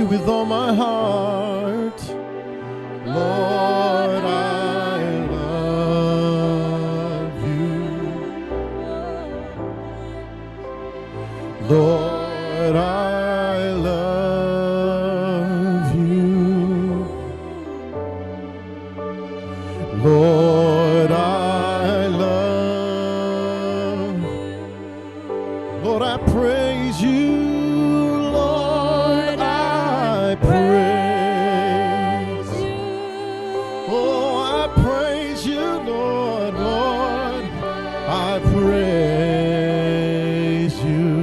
with all my heart. Lord, I love you. Lord, I love you. Lord, I love. Lord, I praise you. Lord, I praise you. Oh, I praise you, Lord. Lord, I praise you.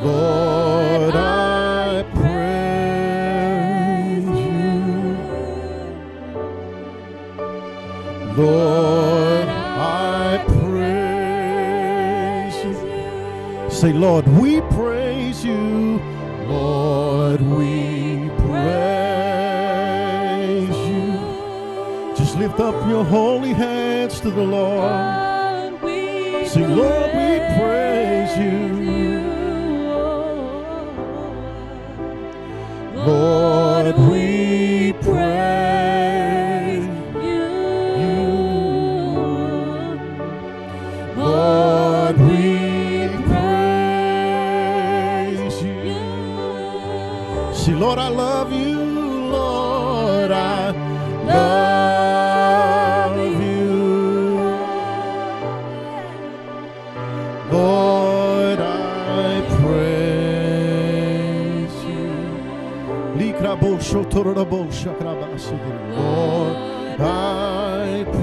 Lord, I praise you. Lord, I praise you. Say, Lord, we praise you. Lord, we praise you. Just lift up your holy hands to the Lord. Say, Lord, we praise you. Lord, we praise you. Lord, we praise you. See, Lord, I love you. Lord, I love you. Lord, I praise you. Lord, I praise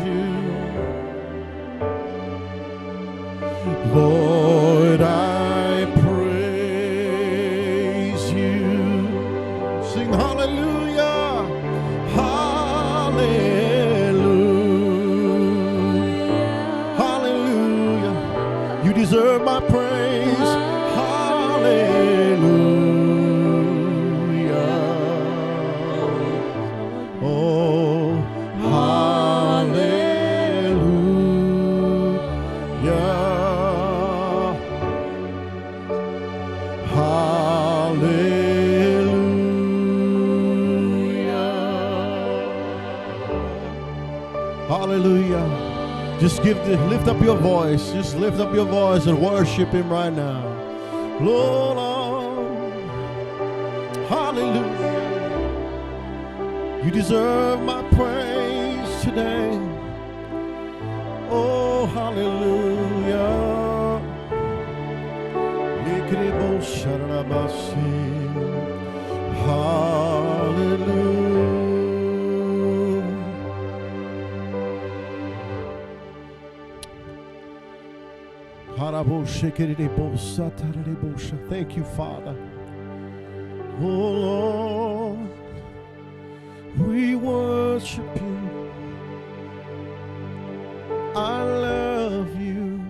you. Lord, I praise you. Sing hallelujah. Hallelujah. Hallelujah. You deserve my praise. Hallelujah. Oh, hallelujah. Hallelujah. Just lift up your voice. Just lift up your voice and worship him right now. Lord, hallelujah. You deserve my praise today. Oh, hallelujah. Hallelujah. Thank you, Father. Oh Lord, we worship you. I love you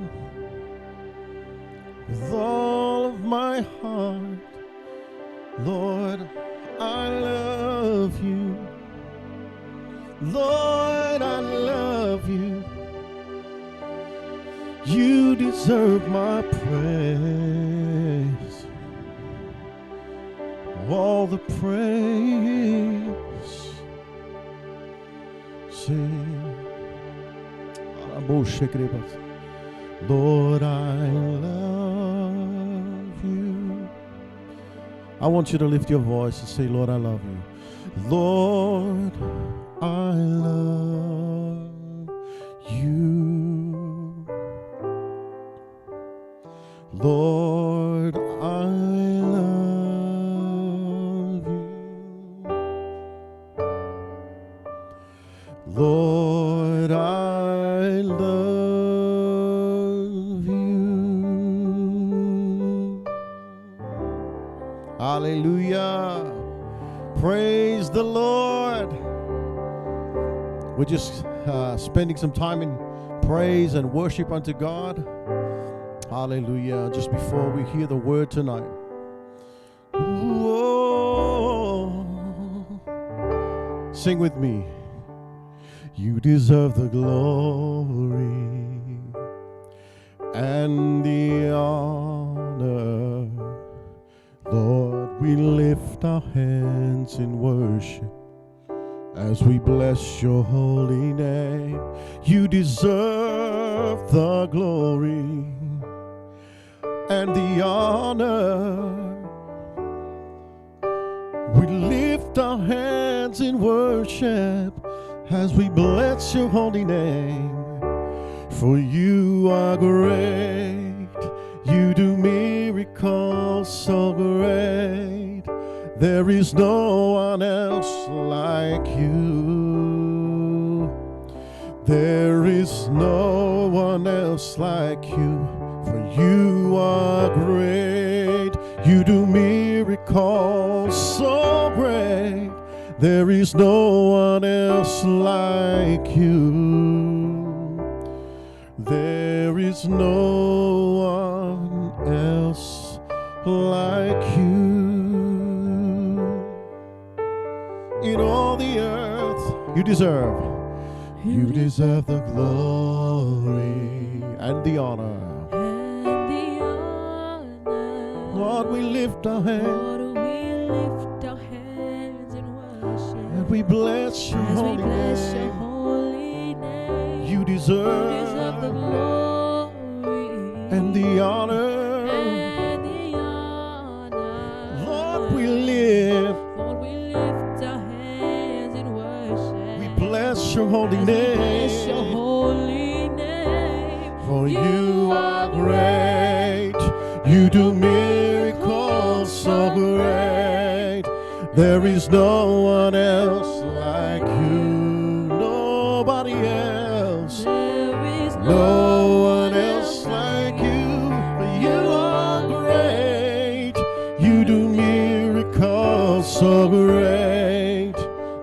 with all of my heart. Lord, I love you. Lord, I love you. You deserve my praise. All the praise. Sing. Lord, I love you. I want you to lift your voice and say, Lord, I love you. Lord, I love you. Lord, I love you. Lord, I love you. Hallelujah. Praise the Lord. We're just spending some time in praise and worship unto God. Hallelujah. Just before we hear the word tonight. Whoa. Sing with me. You deserve the glory and the honor. Lord, we lift our hands in worship as we bless your holy name. You deserve the glory and the honor. We lift our hands in worship as we bless your holy name. For you are great, you do miracles so great. There is no one else like you. There is no one else like you. For you are great, you do miracles so great. There is no one else like you. There is no one else like you. In all the earth, you deserve the glory and the honor. Lord, we lift our hands. And we bless your holy name. You deserve the glory and the honor. Lord, we lift our hands in worship. We bless your holy name. For you are great. You do miracles so great. There is no one else like you. Nobody else. There is no one else like you. For you are great. You do miracles so great.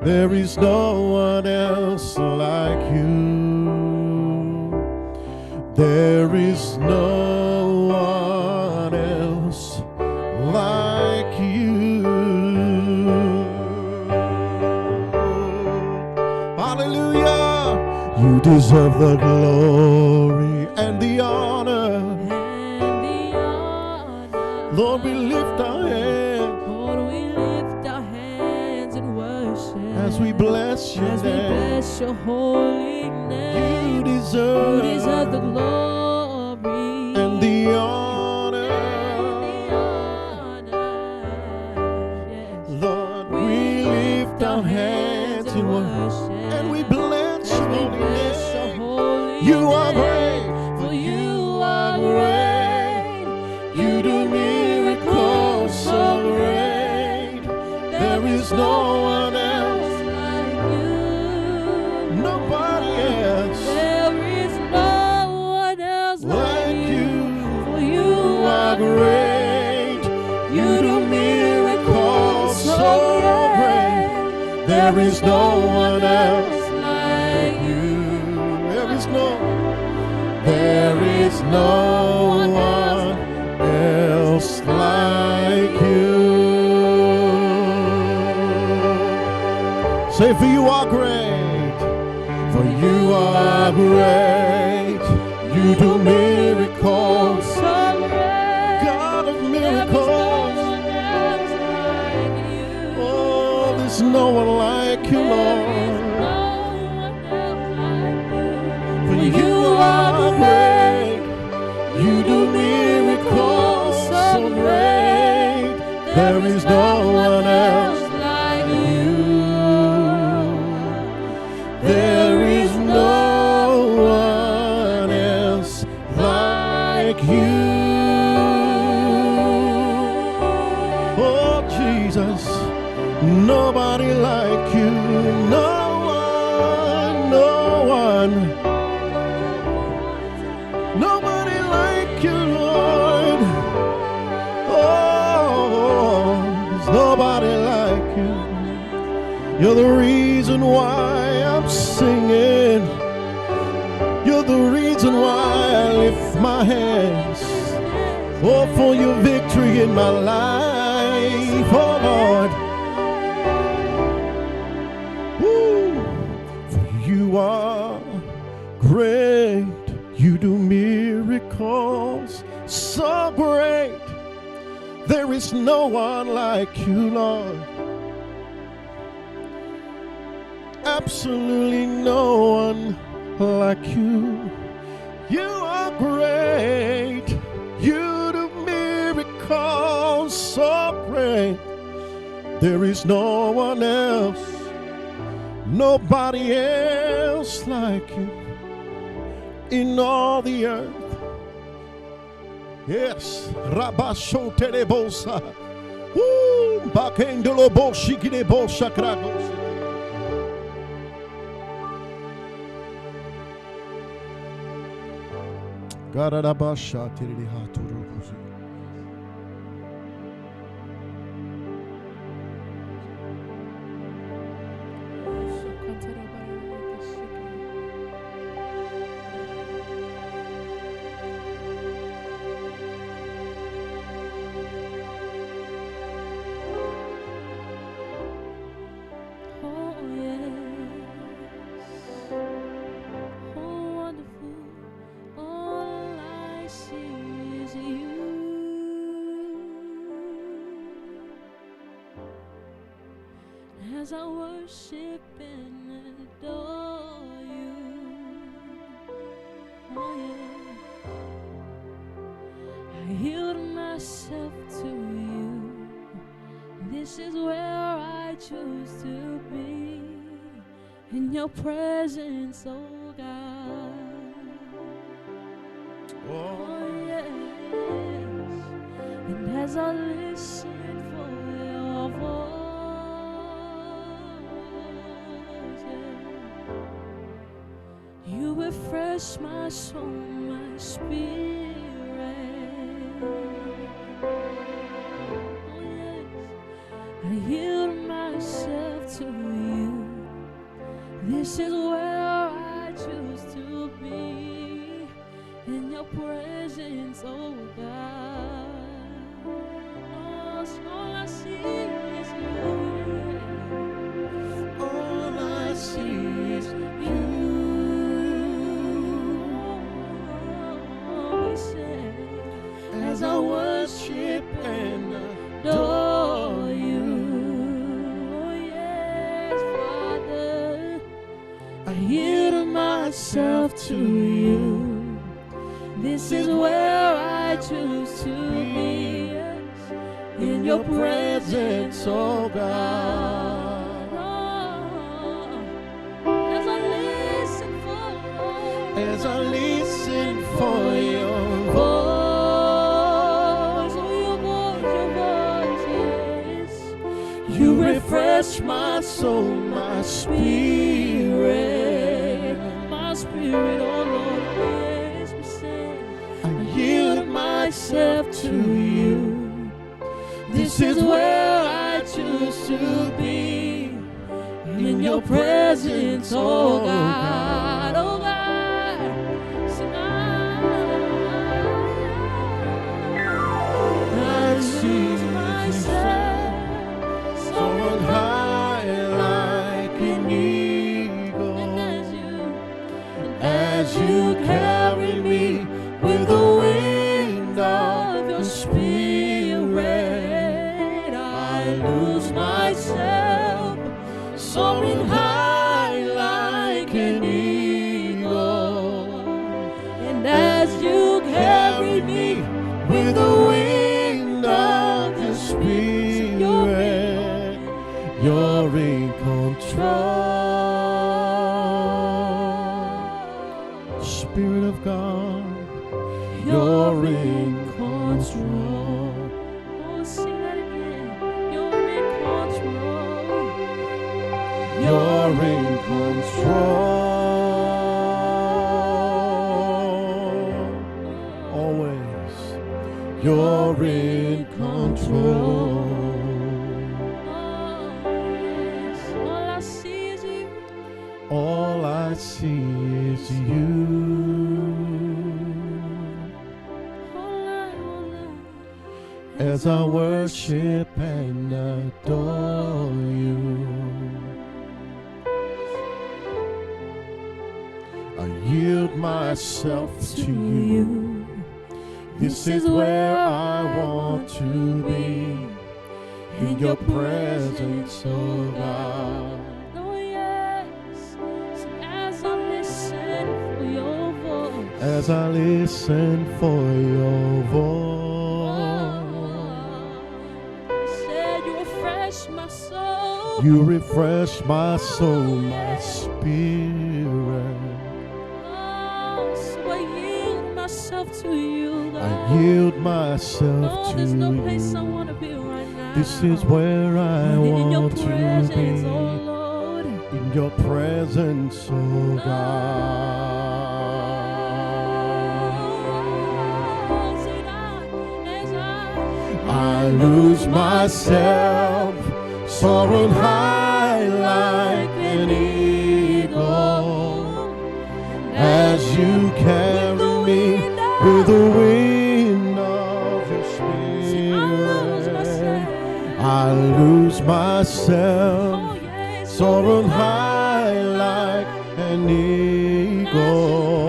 There is no one else like you. There is no one else like you. Hallelujah. You deserve the glory and the honor. Lord, we lift our hands. In worship as we bless your name. We bless your holy name. You deserve the glory and the honor. Lord, we lift our hands in worship and we bless your holy name. You are great, for you are great. You do miracles so great. There is no one else like you. Nobody else. There is no one else like you. For you are great. You do miracles so great. There is no one else like you. There is no one else like you. Say, for you are great. For you are great. You do miracles. God of miracles. Oh, there's no one like you, Lord. For you are great. You do miracles so great. There is no one else like you. There is no one else like you. Oh, Jesus, nobody like you. No one, no one. Nobody like you, Lord. Oh, there's nobody like you. You're the reason why I'm singing. You're the reason why I lift my hands. Oh, for your victory in my life, oh Lord. Woo. For you are great. You do miracles miracles so great. There is no one like you, Lord. Absolutely no one like you. You are great. You do miracles so great. There is no one else, nobody else like you in all the earth. Yes, Rabasho Telebosa. Woo, Bakendolo Boshikide Bosakragos. Garadabasha Tirihaturu. As I worship and adore you, oh yeah, I yield myself to you. This is where I choose to be, in your presence, oh God. Oh yes, and as I listen for your voice, you refresh my soul, my spirit. Oh yes, I yield myself to you. This is where I choose to be, in your presence, oh God. Oh, so all I see is you. All I see is you. As I worship and adore you, oh yes, Father, I yield myself to you. This is where I choose to be, yes, in your presence, oh God. Oh, as I listen for your voice. You refresh my soul, my spirit, oh Lord, yes, we say, I yield myself to you. This is where I choose to be, in your presence, oh God, oh God. So I choose myself, soaring high like an eagle, as you carry me with the wind of your spirit. I lose myself, soaring high like an eagle, and as you carry me with the wind of your spirit, you're in control. Spirit of God, you're in control. Oh, sing that again. You're in control. You're in control. Always. You're in control. All I see is you. All I see is you. As I worship and adore you, I yield myself to you. This is where I want to be, in your presence, oh God. Oh yes, so as I listen for your voice, As I listen for your voice, you said you refresh my soul. you refresh my soul, my spirit. So I yield myself to you, God. I yield myself to there's no you. place I want to be right now. This is where I in your want to presence, oh be, Lord. in your presence, oh God. I lose myself, soaring high like an eagle, as you carry me with the wind of your spirit. I lose myself, soaring high like an eagle,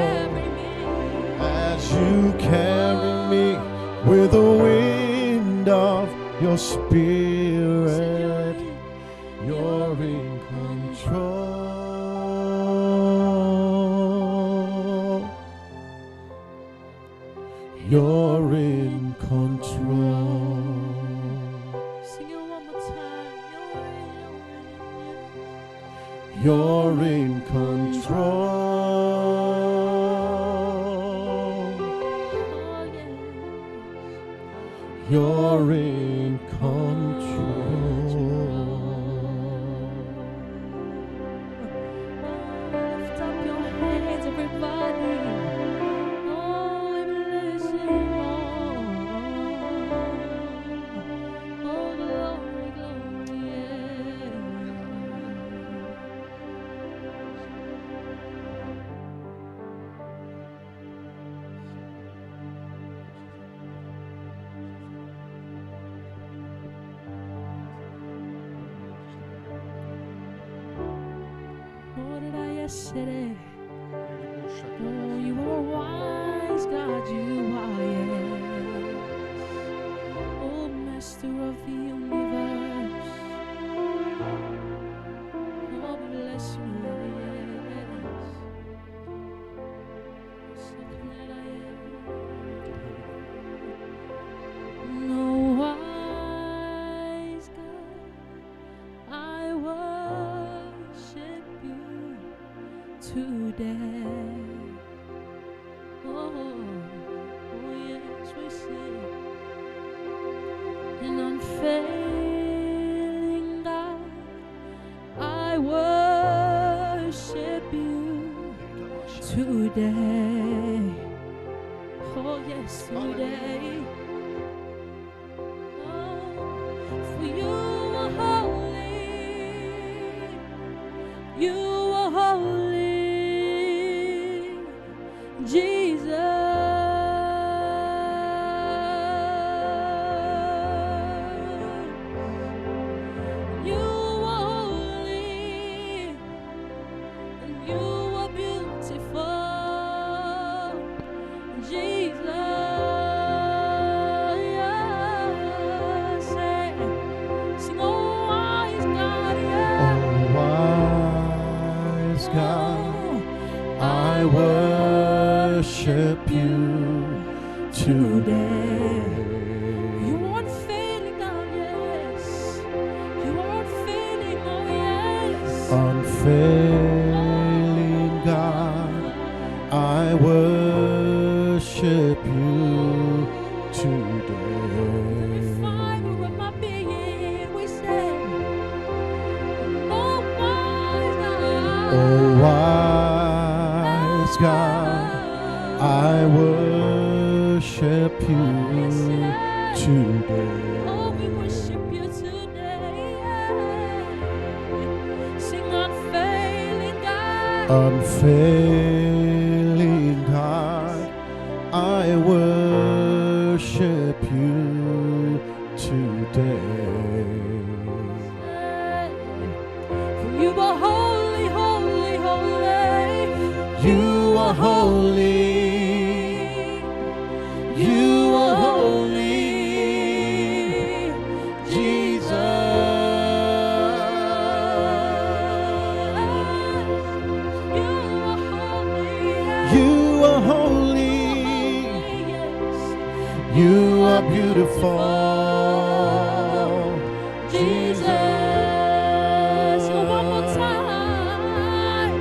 as you carry me with the wind of your spirit. You're in control. You're in control. Sing it one more time. You're in control. Oh, yeah. You're in control. Lift up your hands, everybody. Oh, we bless you, Lord. Oh, glory, glory, yeah. What did I yesterday? Oh, you are wise, God, you are, yes. Oh, Master of the universe. Oh, bless you, yes. So can I, no wise God, I worship you today. Oh, yes, we sing. An unfailing God, I worship you today. Oh, yes, today. Oh, for you are holy. You are holy. Jesus, you are holy, and you are beautiful. Jesus, sing, oh wise God, yeah. Oh, wise God, I worship you today. You aren't failing, God, yes. You aren't failing, oh yes. Unfailing God, I worship you today. Fiber of my being, we say, oh wise God. Oh, wise God, I worship you today. Oh, we worship you today. Sing unfailing God. Unfailing God, I worship you today. For you are holy, holy, holy. You are holy. You You are holy. You are beautiful. Jesus. One more time.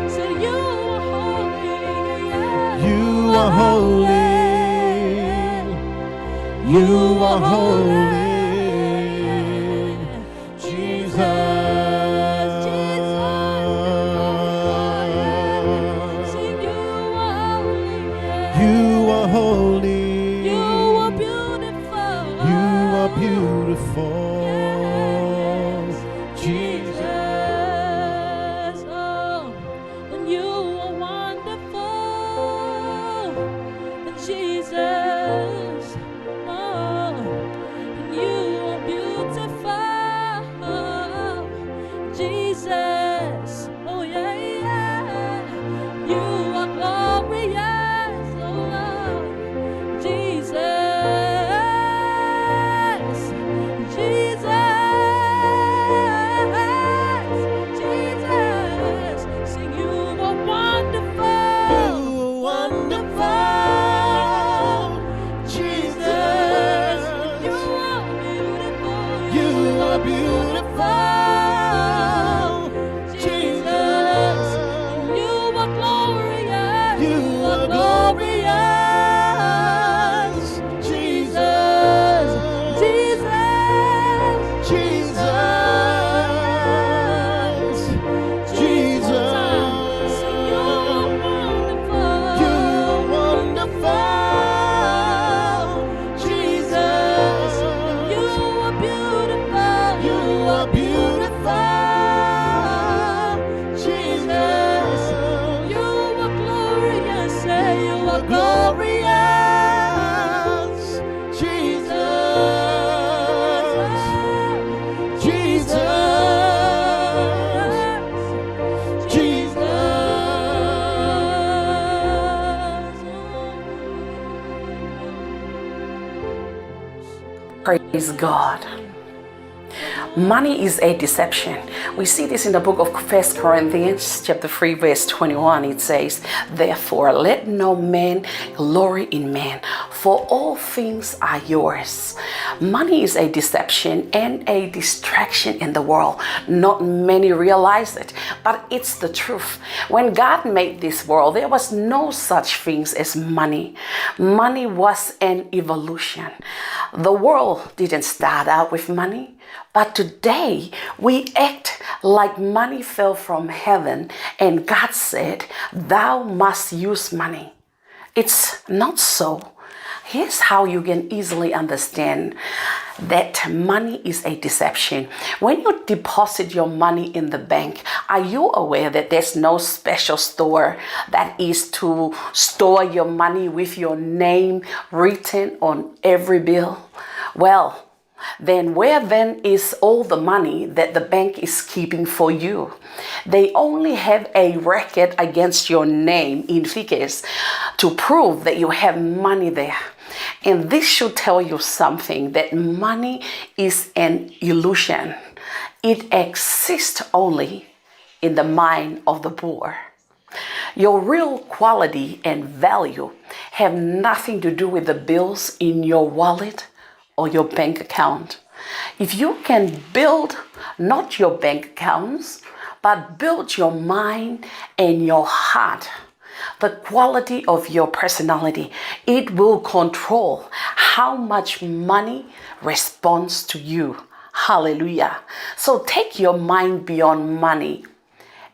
Say you are holy. You are holy. You are holy. Jesus. You are holy. You are beautiful. You are beautiful. Jesus. Oh, and you are wonderful. Jesus. Oh, and you are beautiful. Jesus. Oh, yeah, yeah. You are glorious. Oh, Lord. Jesus. Jesus. Sing you are wonderful. Wonderful. Jesus. You are beautiful. You are beautiful. Jesus. You are glorious. You are glorious. Jesus. Jesus. Jesus. Jesus. Sing you are wonderful. You are wonderful. Jesus. You are beautiful. You are beautiful. Jesus. You are glorious. Say you are Glorious. Jesus. Jesus. Praise God. Money is a deception. We see this in the book of 1 Corinthians chapter 3 verse 21. It says, therefore let no man glory in man, for all things are yours. Money is a deception and a distraction in the world. Not many realize it, but it's the truth. When God made this world, there was no such things as money. Money was an evolution. The world didn't start out with money. But today, we act like money fell from heaven and God said, thou must use money. It's not so. Here's how you can easily understand that money is a deception. When you deposit your money in the bank, are you aware that there's no special store that is to store your money with your name written on every bill? Well, then where then is all the money that the bank is keeping for you? They only have a record against your name in figures to prove that you have money there. And this should tell you something, that money is an illusion. It exists only in the mind of the poor. Your real quality and value have nothing to do with the bills in your wallet or your bank account. If you can build not your bank accounts, but build your mind and your heart, the quality of your personality, it will control how much money responds to you. Hallelujah. So take your mind beyond money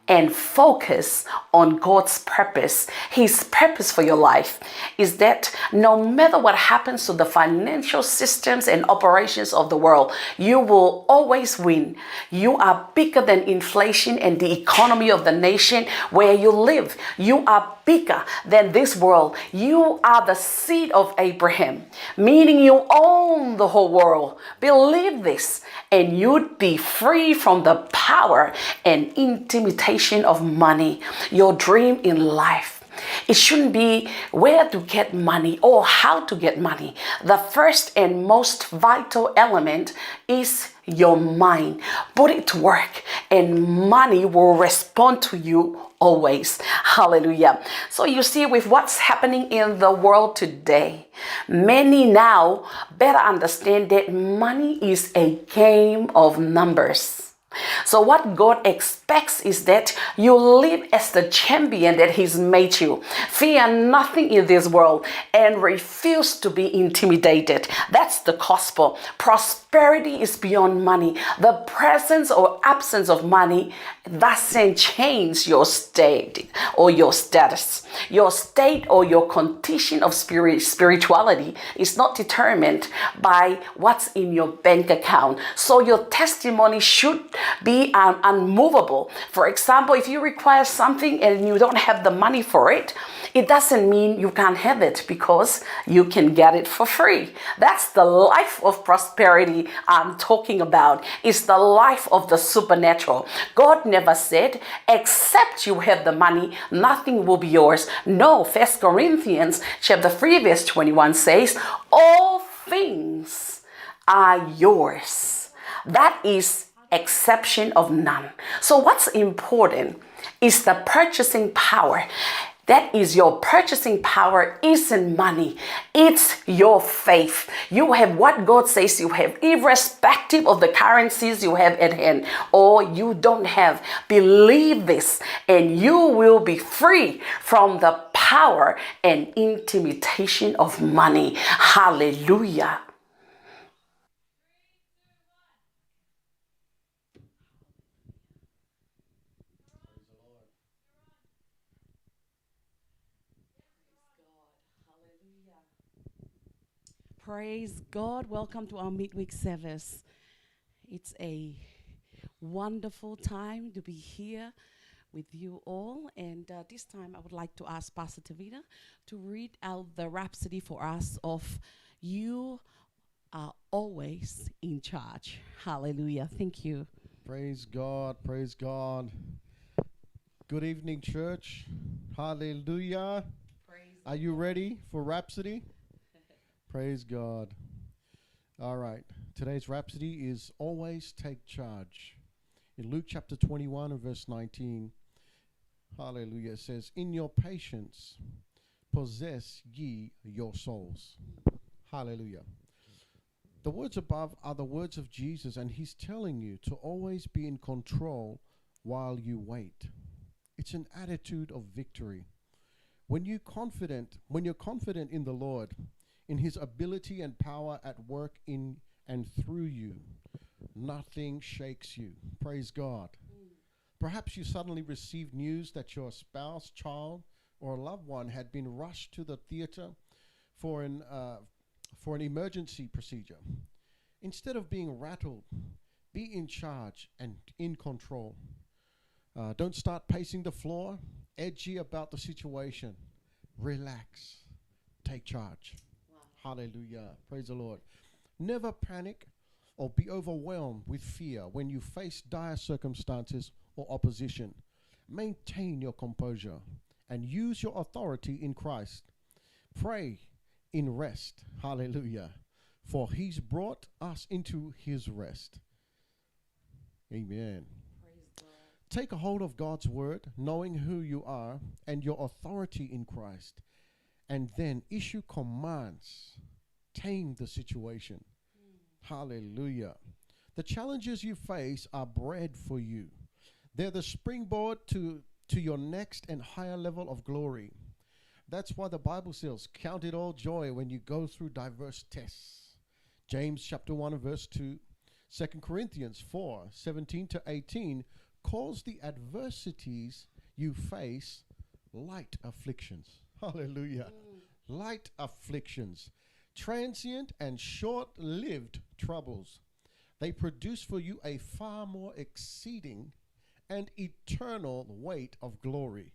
and focus on God's purpose. His purpose for your life is that no matter what happens to the financial systems and operations of the world, you will always win. You are bigger than inflation and the economy of the nation where you live. You are bigger than this world. You are the seed of Abraham, meaning you own the whole world. Believe this, and you'd be free from the power and intimidation of money. Your dream in life, it shouldn't be where to get money or how to get money. The first and most vital element is your mind, put it to work, and money will respond to you always. Hallelujah. So you see, with what's happening in the world today, many now better understand that money is a game of numbers. So what God expects is that you live as the champion that He's made you. Fear nothing in this world and refuse to be intimidated. That's the gospel. Prosperity is beyond money. The presence or absence of money doesn't change your state or your status. Your state or your condition of spirituality is not determined by what's in your bank account. So your testimony should be unmovable. For example, if you require something and you don't have the money for it, it doesn't mean you can't have it, because you can get it for free. That's the life of prosperity I'm talking about. It's the life of the supernatural. God never said, except you have the money, nothing will be yours. No, 1 Corinthians chapter 3 verse 21 says, all things are yours. That is exception of none. So what's important is the purchasing power. That is, your purchasing power isn't money. It's your faith. You have what God says you have, irrespective of the currencies you have at hand or you don't have. Believe this and you will be free from the power and intimidation of money. Hallelujah. Praise God. Welcome to our midweek service. It's a wonderful time to be here with you all. And this time I would like to ask Pastor Tavita to read out the rhapsody for us of You Are Always in Charge. Hallelujah. Thank you. Praise God. Praise God. Good evening, church. Hallelujah. Are you ready for Rhapsody? Praise God. All right. Today's Rhapsody is Always Take Charge. In Luke chapter 21 and verse 19, hallelujah, it says, in your patience possess ye your souls. Hallelujah. The words above are the words of Jesus, and He's telling you to always be in control while you wait. It's an attitude of victory. When you're confident in the Lord, in His ability and power at work in and through you, nothing shakes you. Praise God. Perhaps you suddenly received news that your spouse, child, or a loved one had been rushed to the theater for an emergency procedure. Instead of being rattled, be in charge and in control. Don't start pacing the floor, edgy about the situation. Relax. Take charge. Wow. Hallelujah. Praise the Lord. Never panic or be overwhelmed with fear when you face dire circumstances or opposition. Maintain your composure and use your authority in Christ. Pray in rest. Hallelujah. For He's brought us into His rest. Amen. Take a hold of God's word, knowing who you are and your authority in Christ, and then issue commands. Tame the situation. Hallelujah. The challenges you face are bred for you. They're the springboard to your next and higher level of glory. That's why the Bible says, count it all joy when you go through diverse tests. James chapter 1 and verse 2, 2 Corinthians 4, 17 to 18, calls the adversities you face light afflictions. Hallelujah. Light afflictions. Transient and short-lived troubles. They produce for you a far more exceeding and eternal weight of glory.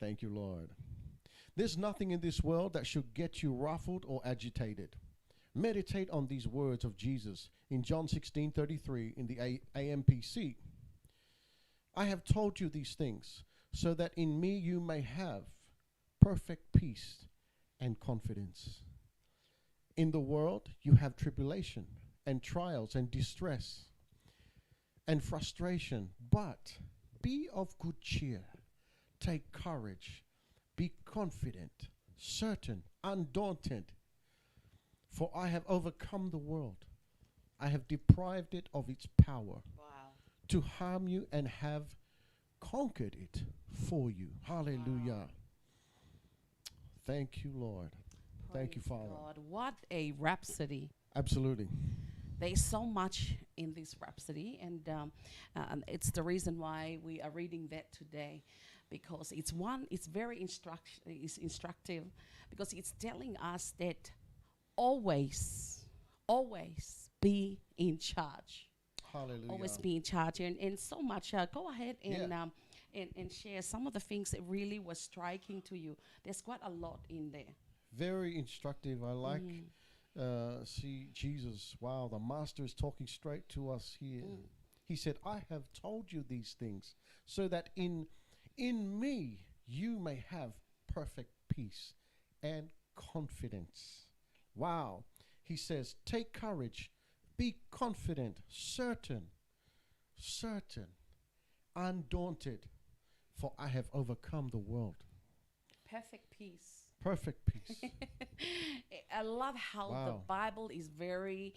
Thank you, Lord. There's nothing in this world that should get you ruffled or agitated. Meditate on these words of Jesus in John 16:33 in the AMPC. I have told you these things so that in me you may have perfect peace and confidence. In the world you have tribulation, and trials and distress and frustration. But be of good cheer. Take courage. Be confident, certain, undaunted. For I have overcome the world. I have deprived it of its power to harm you and have conquered it for you. Hallelujah. Wow. Thank you, Lord. Thank you, Praise Father. God. What a rhapsody. Absolutely. There's so much in this rhapsody, and it's the reason why we are reading that today, because it's very instructive, because it's telling us that always be in charge. Hallelujah. Always be in charge, and so much. Go ahead and and share some of the things that really was striking to you. There's quite a lot in there. Very instructive. I like see Jesus. Wow, the Master is talking straight to us here. He said, I have told you these things so that in me you may have perfect peace and confidence. Wow. He says, take courage, be confident, certain, undaunted, for I have overcome the world. Perfect peace. Perfect peace. I love how the Wow. Bible is very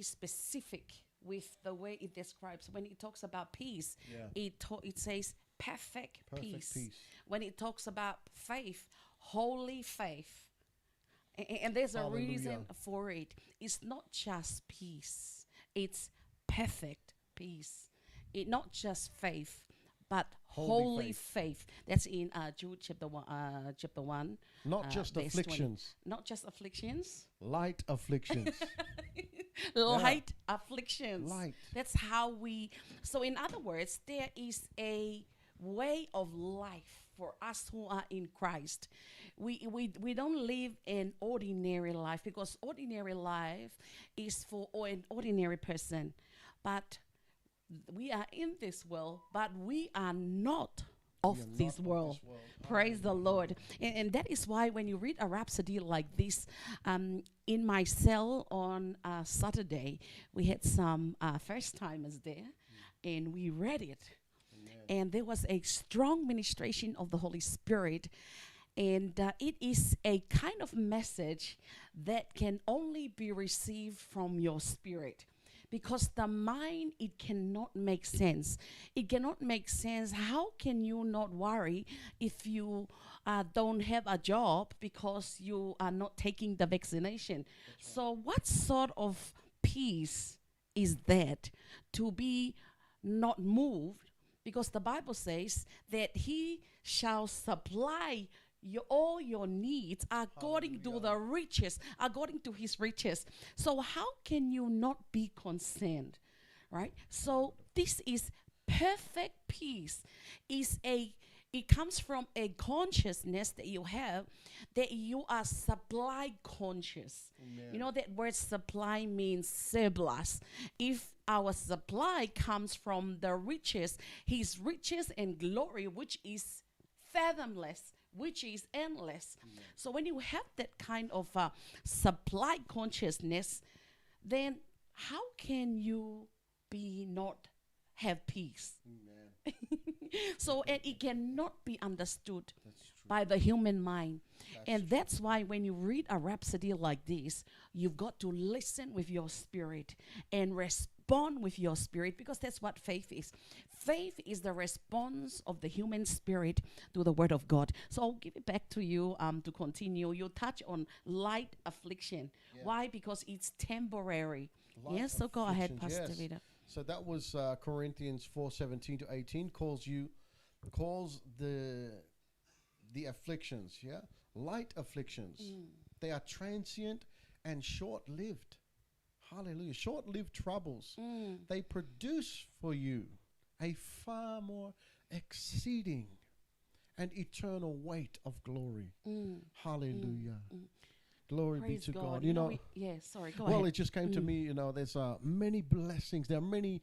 specific with the way it describes. When it talks about peace, Yeah. it says perfect peace. peace. When it talks about faith, holy faith. And there's a Hallelujah. reason for it. It's not just peace. It's perfect peace. It not just faith, but holy faith. That's in Jude chapter 1. Not just verse 20. afflictions, Not just afflictions. light afflictions. Light afflictions. Light. That's how we. So, in other words, there is a way of life for us who are in Christ. We don't live an ordinary life, because ordinary life is for an ordinary person. But we are in this world, but we are not of We are this not of world. this world. Praise the Lord. And that is why when you read a rhapsody like this, in my cell on Saturday, we had some first timers there, and we read it. And there was a strong ministration of the Holy Spirit. And it is a kind of message that can only be received from your spirit. Because the mind, it cannot make sense. It cannot make sense. How can you not worry if you don't have a job because you are not taking the vaccination? So what sort of peace is that, to be not moved? Because the Bible says that he shall supply all your needs according to the riches, according to his riches. So how can you not be concerned, right? So this is perfect peace. It comes from a consciousness that you have, that you are supply conscious. Amen. You know that word supply means surplus. If our supply comes from the riches, his riches and glory, which is fathomless, which is endless. So when you have that kind of supply consciousness, then how can you be not have peace? Amen. So, and it cannot be understood That's true. by the human mind. That's why when you read a rhapsody like this, you've got to listen with your spirit and respond with your spirit, because that's what faith is. Faith is the response of the human spirit to the word of God. So I'll give it back to you to continue. You touch on light affliction. Yeah. Why? Because it's temporary. Light Yes, so go ahead, afflictions, Pastor yes. Vida. So that was Corinthians 4:17-18 calls the afflictions, light afflictions. They are transient and short-lived. Hallelujah. Short-lived troubles. They produce for you a far more exceeding and eternal weight of glory. Hallelujah. Glory Praise be to God. You know, sorry, go Well, ahead. it just came to me, there's many blessings. There are many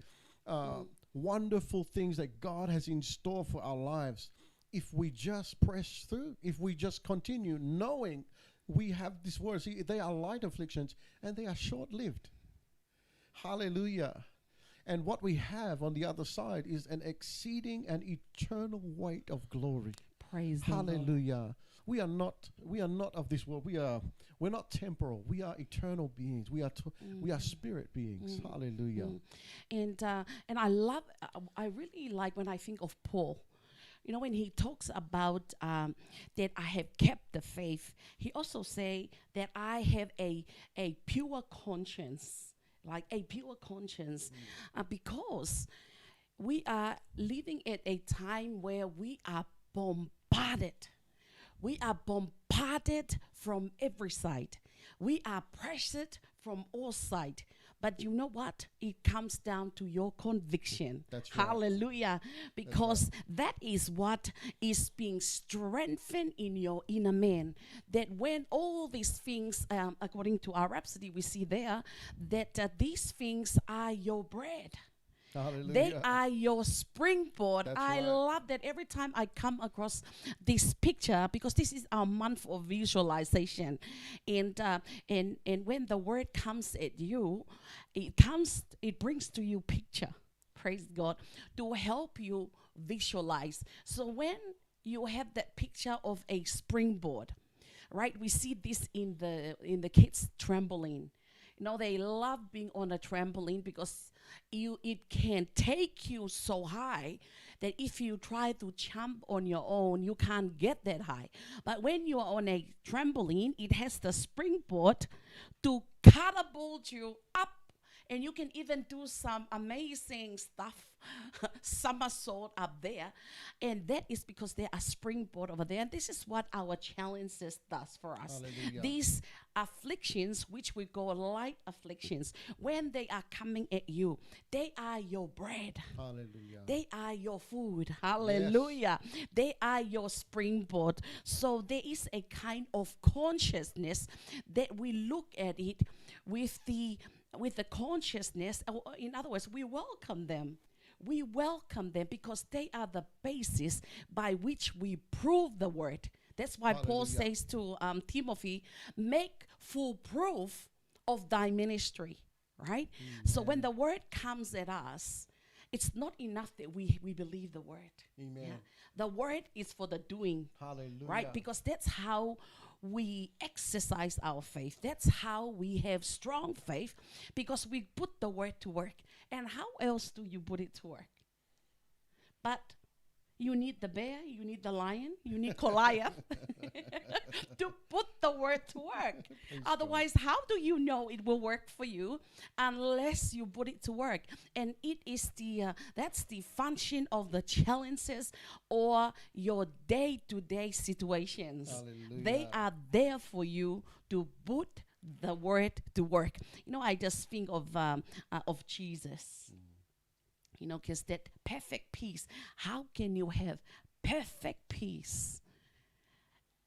wonderful things that God has in store for our lives if we just press through, if we just continue knowing we have this word. See, they are light afflictions and they are short-lived. Hallelujah. And what we have on the other side is an exceeding and eternal weight of glory. Praise the Lord. Hallelujah. We are not of this world. We're not temporal. We are eternal beings. We are spirit beings. Hallelujah. And I really like when I think of Paul. You know, when he talks about that I have kept the faith, he also say that I have a pure conscience, like a pure conscience, because we are living at a time where we are bombarded. We are bombarded from every side. We are pressured from all sides. But you know what? It comes down to your conviction. That's right. Hallelujah. Because that is what is being strengthened in your inner man. That when all these things, according to our Rhapsody, we see there, that these things are your bread. Hallelujah. They are your springboard. That's I right. love that every time I come across this picture, because this is our month of visualization, and when the word comes at you, it brings to you picture. Praise God, to help you visualize. So when you have that picture of a springboard, right? We see this in the kids trampoline. You know, they love being on a trampoline because it can take you so high that if you try to jump on your own, you can't get that high. But when you are on a trampoline, it has the springboard to catapult you up, and you can even do some amazing stuff, somersault up there. And that is because there are springboard over there. And this is what our challenges does for us. Hallelujah. These afflictions, which we call light afflictions, when they are coming at you, they are your bread. Hallelujah. They are your food. Hallelujah. They are your springboard. So there is a kind of consciousness that we look at it with the consciousness. In other words, we welcome them. We welcome them because they are the basis by which we prove the word. That's why Paul Hallelujah. says to Timothy, make full proof of thy ministry, right? So when the word comes at us, it's not enough that we believe the word. Amen. Yeah? The word is for the doing, Hallelujah. right? Because that's how we exercise our faith. That's how we have strong faith, because we put the word to work. And how else do you put it to work? But you need the bear, you need the lion, you need Goliath to put the word to work. Otherwise, how do you know it will work for you unless you put it to work? And it is that's the function of the challenges or your day-to-day situations. Hallelujah. They are there for you to put the word to work. You know, I just think of Jesus. You know, because that perfect peace. How can you have perfect peace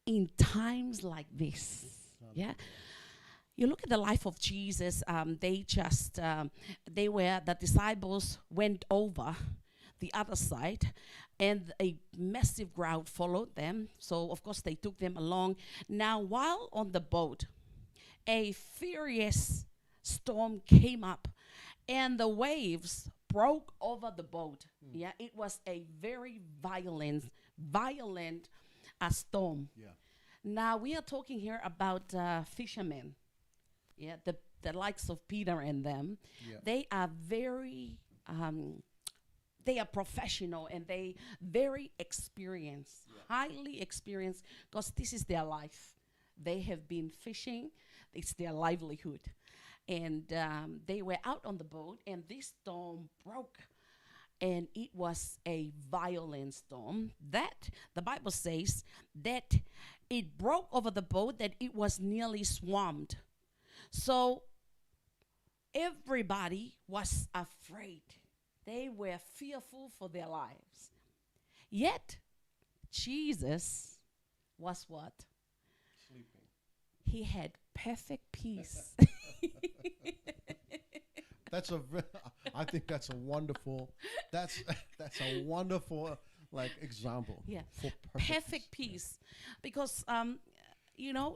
in times like this? Yeah. You look at the life of Jesus. The disciples went over the other side, and a massive crowd followed them. So of course they took them along. Now, while on the boat, a furious storm came up, and the waves broke over the boat. Yeah, it was a very violent storm. Yeah. Now we are talking here about fishermen. Yeah, the likes of Peter and them. Yeah. They are very, they are professional, and they very experienced, highly experienced, because this is their life. They have been fishing. It's their livelihood. And they were out on the boat, and this storm broke. And it was a violent storm that the Bible says that it broke over the boat, that it was nearly swamped. So everybody was afraid. They were fearful for their lives. Yet Jesus was what? Sleeping. He had perfect peace. I think that's a wonderful like example. Yeah. For Perfect peace. Because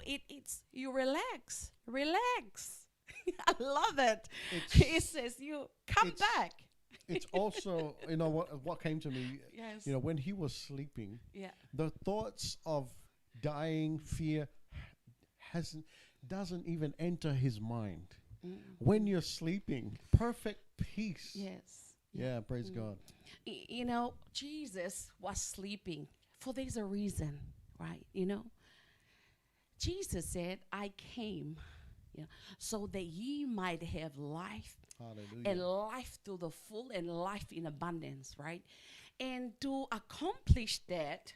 it's you relax. I love it. It says you come it's- back. It's also, what came to me, Yes. when he was sleeping, Yeah. the thoughts of dying, fear, hasn't doesn't even enter his mind. When you're sleeping, perfect peace. Yes. Yeah, praise God. Jesus was sleeping for there's a reason, right? Jesus said, I came, so that ye might have life Hallelujah. and life to the full and life in abundance, right? And to accomplish that,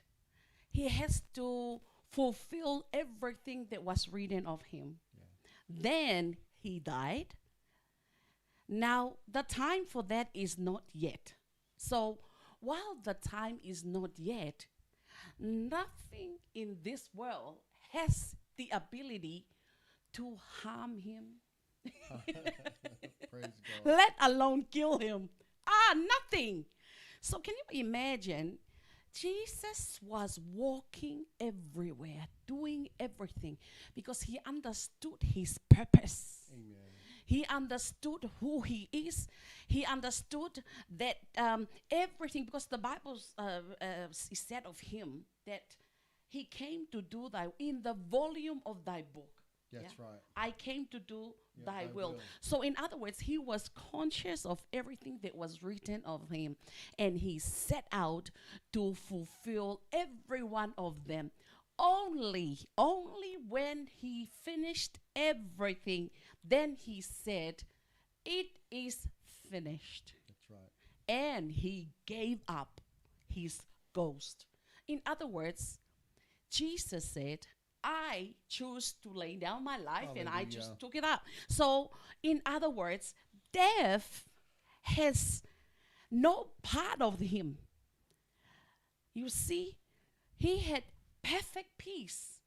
he has to fulfill everything that was written of him. Then he died. Now, the time for that is not yet. So, while the time is not yet, nothing in this world has the ability to harm him, Praise God. let alone kill him. Nothing. So, can you imagine? Jesus was walking everywhere, doing everything because he understood his purpose. Amen. He understood who he is. He understood that everything, because the Bible said of him that he came to do in the volume of thy book. That's right. I came to do thy thy will. will. So in other words, he was conscious of everything that was written of him, and he set out to fulfill every one of them. Only when he finished everything, then he said, it is finished. That's right. And he gave up his ghost. In other words, Jesus said, I choose to lay down my life and I just Hallelujah. took it up. So, in other words, death has no part of him. You see, he had perfect peace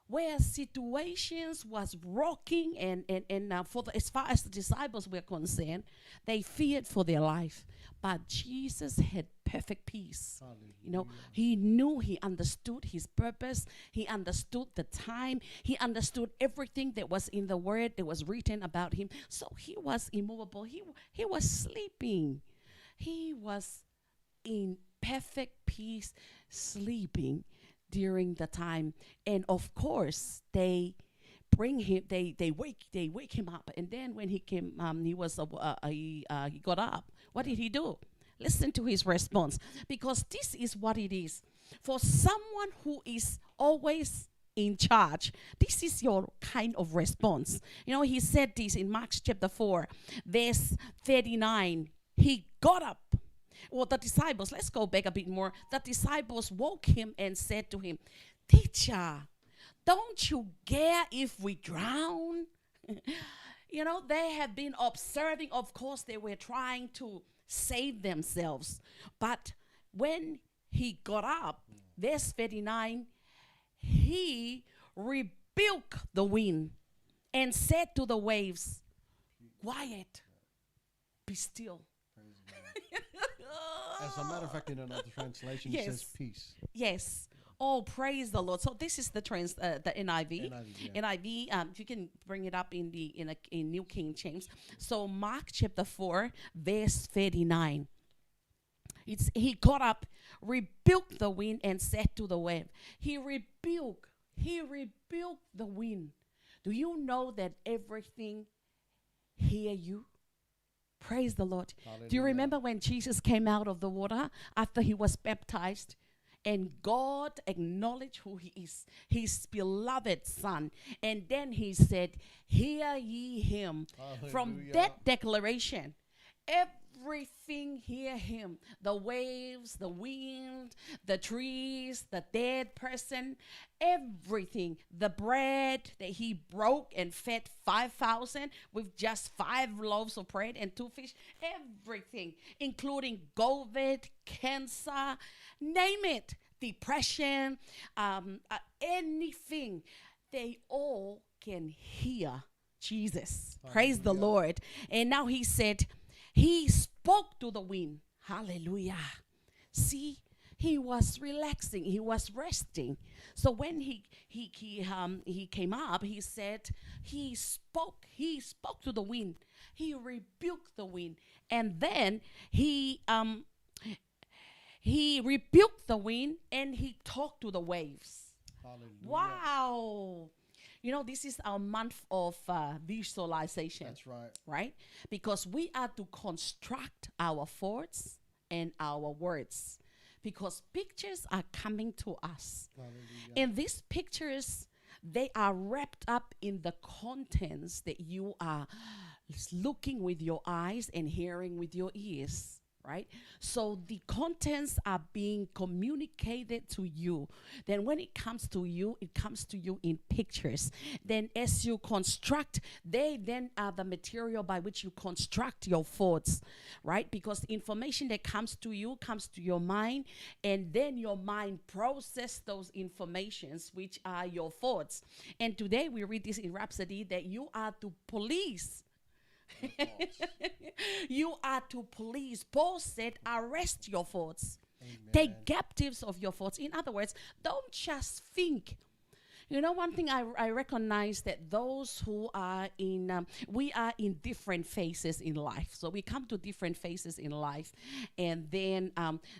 where situations was rocking and as far as the disciples were concerned, they feared for their life. But Jesus had perfect peace. Hallelujah. He knew, he understood his purpose. He understood the time. He understood everything that was in the word that was written about him. So he was immovable. He was sleeping. He was in perfect peace, sleeping during the time. And of course, they bring him. They wake him up. And then when he came, he got up. What did he do? Listen to his response, because this is what it is. For someone who is always in charge, this is your kind of response. He said this in Mark chapter 4, verse 39. He got up. Well, the disciples, let's go back a bit more. The disciples woke him and said to him, Teacher, don't you care if we drown? They have been observing. Of course, they were trying to save themselves. But when he got up, verse 39, he rebuked the wind and said to the waves, quiet, be still. As a matter of fact, in another translation, Yes. it says peace. Yes. Oh, praise the Lord. So this is the NIV. NIV, yeah. NIV. You can bring it up in New King James. So Mark chapter 4, verse 39. He got up, rebuked the wind, and said to the wave. He rebuked the wind. Do you know that everything hear you? Praise the Lord. Do you Hallelujah. remember when Jesus came out of the water after he was baptized? And God acknowledged who he is, his beloved son. And then he said, hear ye him. From Hallelujah. that declaration, everything hear him. The waves, the wind, the trees, the dead person, everything. The bread that he broke and fed 5,000 with just 5 loaves of bread and 2 fish. Everything, including COVID, cancer, name it, depression, anything. They all can hear Jesus. Praise the Lord. And now he said, he spoke to the wind. Hallelujah. See, he was relaxing, he was resting. So when he came up, he said he spoke to the wind, he rebuked the wind, and then he rebuked the wind and he talked to the waves. Hallelujah. Wow. You know, this is our month of visualization. That's right. Right? Because we are to construct our thoughts and our words. Because pictures are coming to us. Hallelujah. And these pictures, they are wrapped up in the contents that you are looking with your eyes and hearing with your ears. Right? So the contents are being communicated to you. Then when it comes to you in pictures. Then as you construct, they then are the material by which you construct your thoughts, right? Because the information that comes to you comes to your mind, and then your mind processes those informations, which are your thoughts. And today we read this in Rhapsody that you are to police. You are to police. Paul said, arrest your thoughts. Amen. Take captives of your thoughts. In other words, don't just think. You know, one thing I recognize that those who are we are in different phases in life. So we come to different phases in life. And then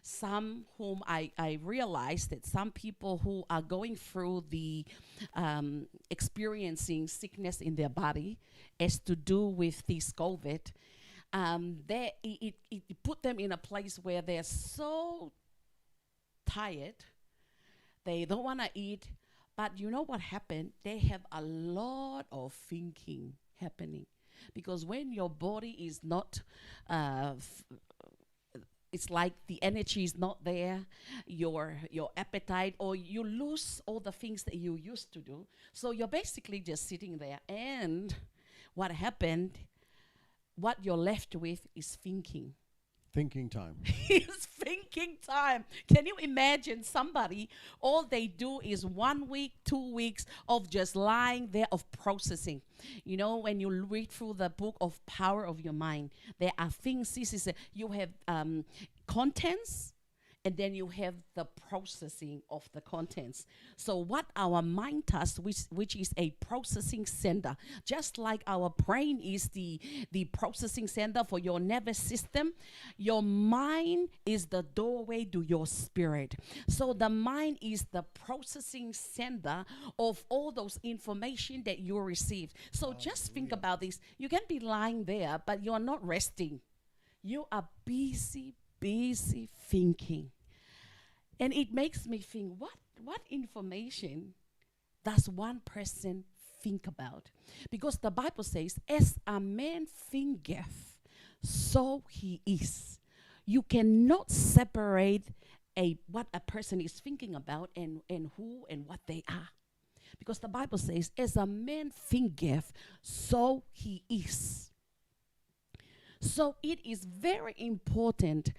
some whom I realize that some people who are going through the experiencing sickness in their body as to do with this COVID, it put them in a place where they're so tired, they don't want to eat. But you know what happened? They have a lot of thinking happening. Because when your body is not, it's like the energy is not there, your appetite, or you lose all the things that you used to do. So you're basically just sitting there. And what happened, what you're left with is thinking. Thinking time. It's thinking time. Can you imagine somebody, all they do is 1 week, 2 weeks of just lying there, of processing. You know, when you read through the book of Power of Your Mind, there are things, you have contents, and then you have the processing of the contents. So what our mind does, which is a processing center, just like our brain is the processing center for your nervous system, your mind is the doorway to your spirit. So the mind is the processing center of all those information that you received. So just think about this. You can be lying there, but you are not resting. You are busy thinking. And it makes me think, what information does one person think about? Because the Bible says, as a man thinketh, so he is. You cannot separate what a person is thinking about and who and what they are. Because the Bible says, as a man thinketh, so he is. So it is very important.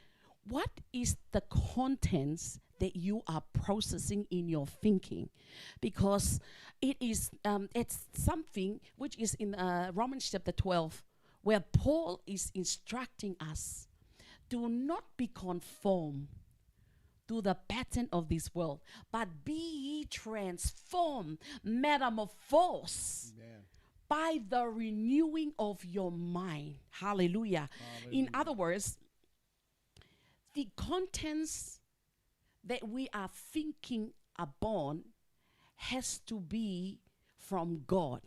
What is the contents that you are processing in your thinking? Because it is it's something which is in Romans chapter 12, where Paul is instructing us, do not be conformed to the pattern of this world, but be ye transformed, metamorphosed, Amen. by the renewing of your mind. Hallelujah. In other words, the contents that we are thinking upon has to be from God,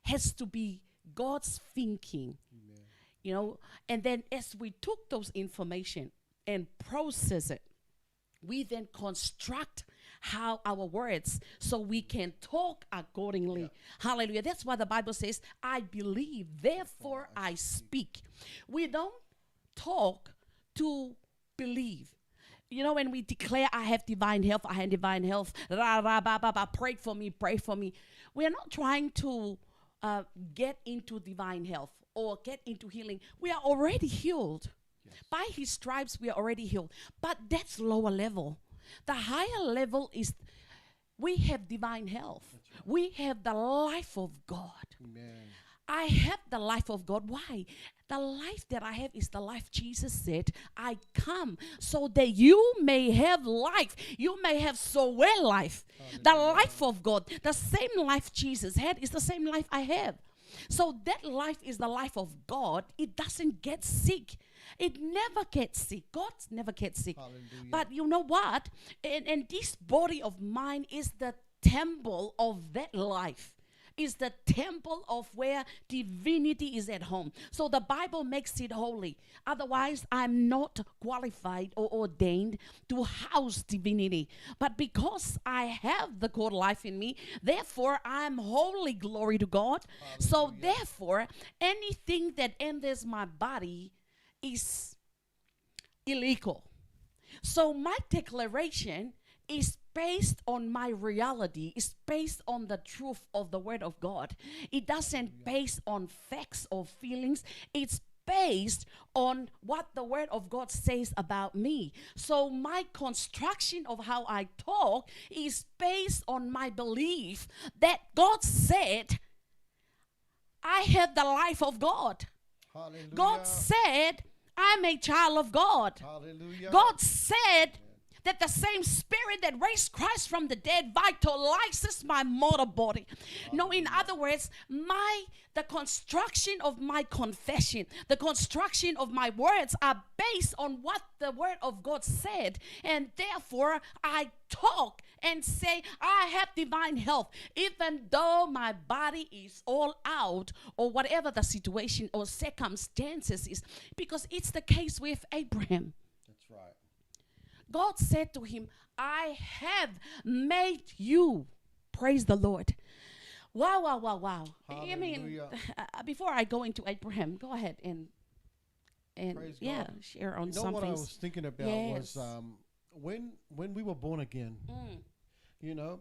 has to be God's thinking. Amen. You know, and then as we took those information and process it, we then construct how our words so we can talk accordingly. Yeah. Hallelujah. That's why the Bible says, I believe, therefore I speak. We don't talk to believe. You know, when we declare, I have divine health, I have divine health, pray for me, pray for me. We are not trying to get into divine health or get into healing. We are already healed. Yes. By his stripes, we are already healed. But that's lower level. The higher level is we have divine health. Right. We have the life of God. Amen. I have the life of God. Why? The life that I have is the life Jesus said, I come so that you may have life. You may have so well life. The life of God. The same life Jesus had is the same life I have. So that life is the life of God. It doesn't get sick. It never gets sick. God never gets sick. Hallelujah. But you know what? And this body of mine is the temple of that life. Is the temple of where divinity is at home. So the Bible makes it holy. Otherwise, I'm not qualified or ordained to house divinity. But because I have the God life in me, therefore I'm holy, glory to God. Hallelujah. So therefore, anything that enters my body is illegal. So my declaration is based on my reality, is based on the truth of the Word of God. It doesn't based on facts or feelings. It's based on what the Word of God says about me. So my construction of how I talk is based on my belief that God said, I have the life of God. Hallelujah. God said, I'm a child of God. Hallelujah. God said that the same spirit that raised Christ from the dead vitalizes my mortal body. No, in other words, the construction of my confession, the construction of my words are based on what the Word of God said. And therefore, I talk and say, I have divine health, even though my body is all out or whatever the situation or circumstances is, because it's the case with Abraham. That's right. God said to him, I have made you. Praise the Lord. Wow, wow, wow, wow. I mean, Hallelujah. before I go into Abraham, go ahead and Praise yeah, God. share on You know some what I things. was thinking about Yes. was when we were born again, you know,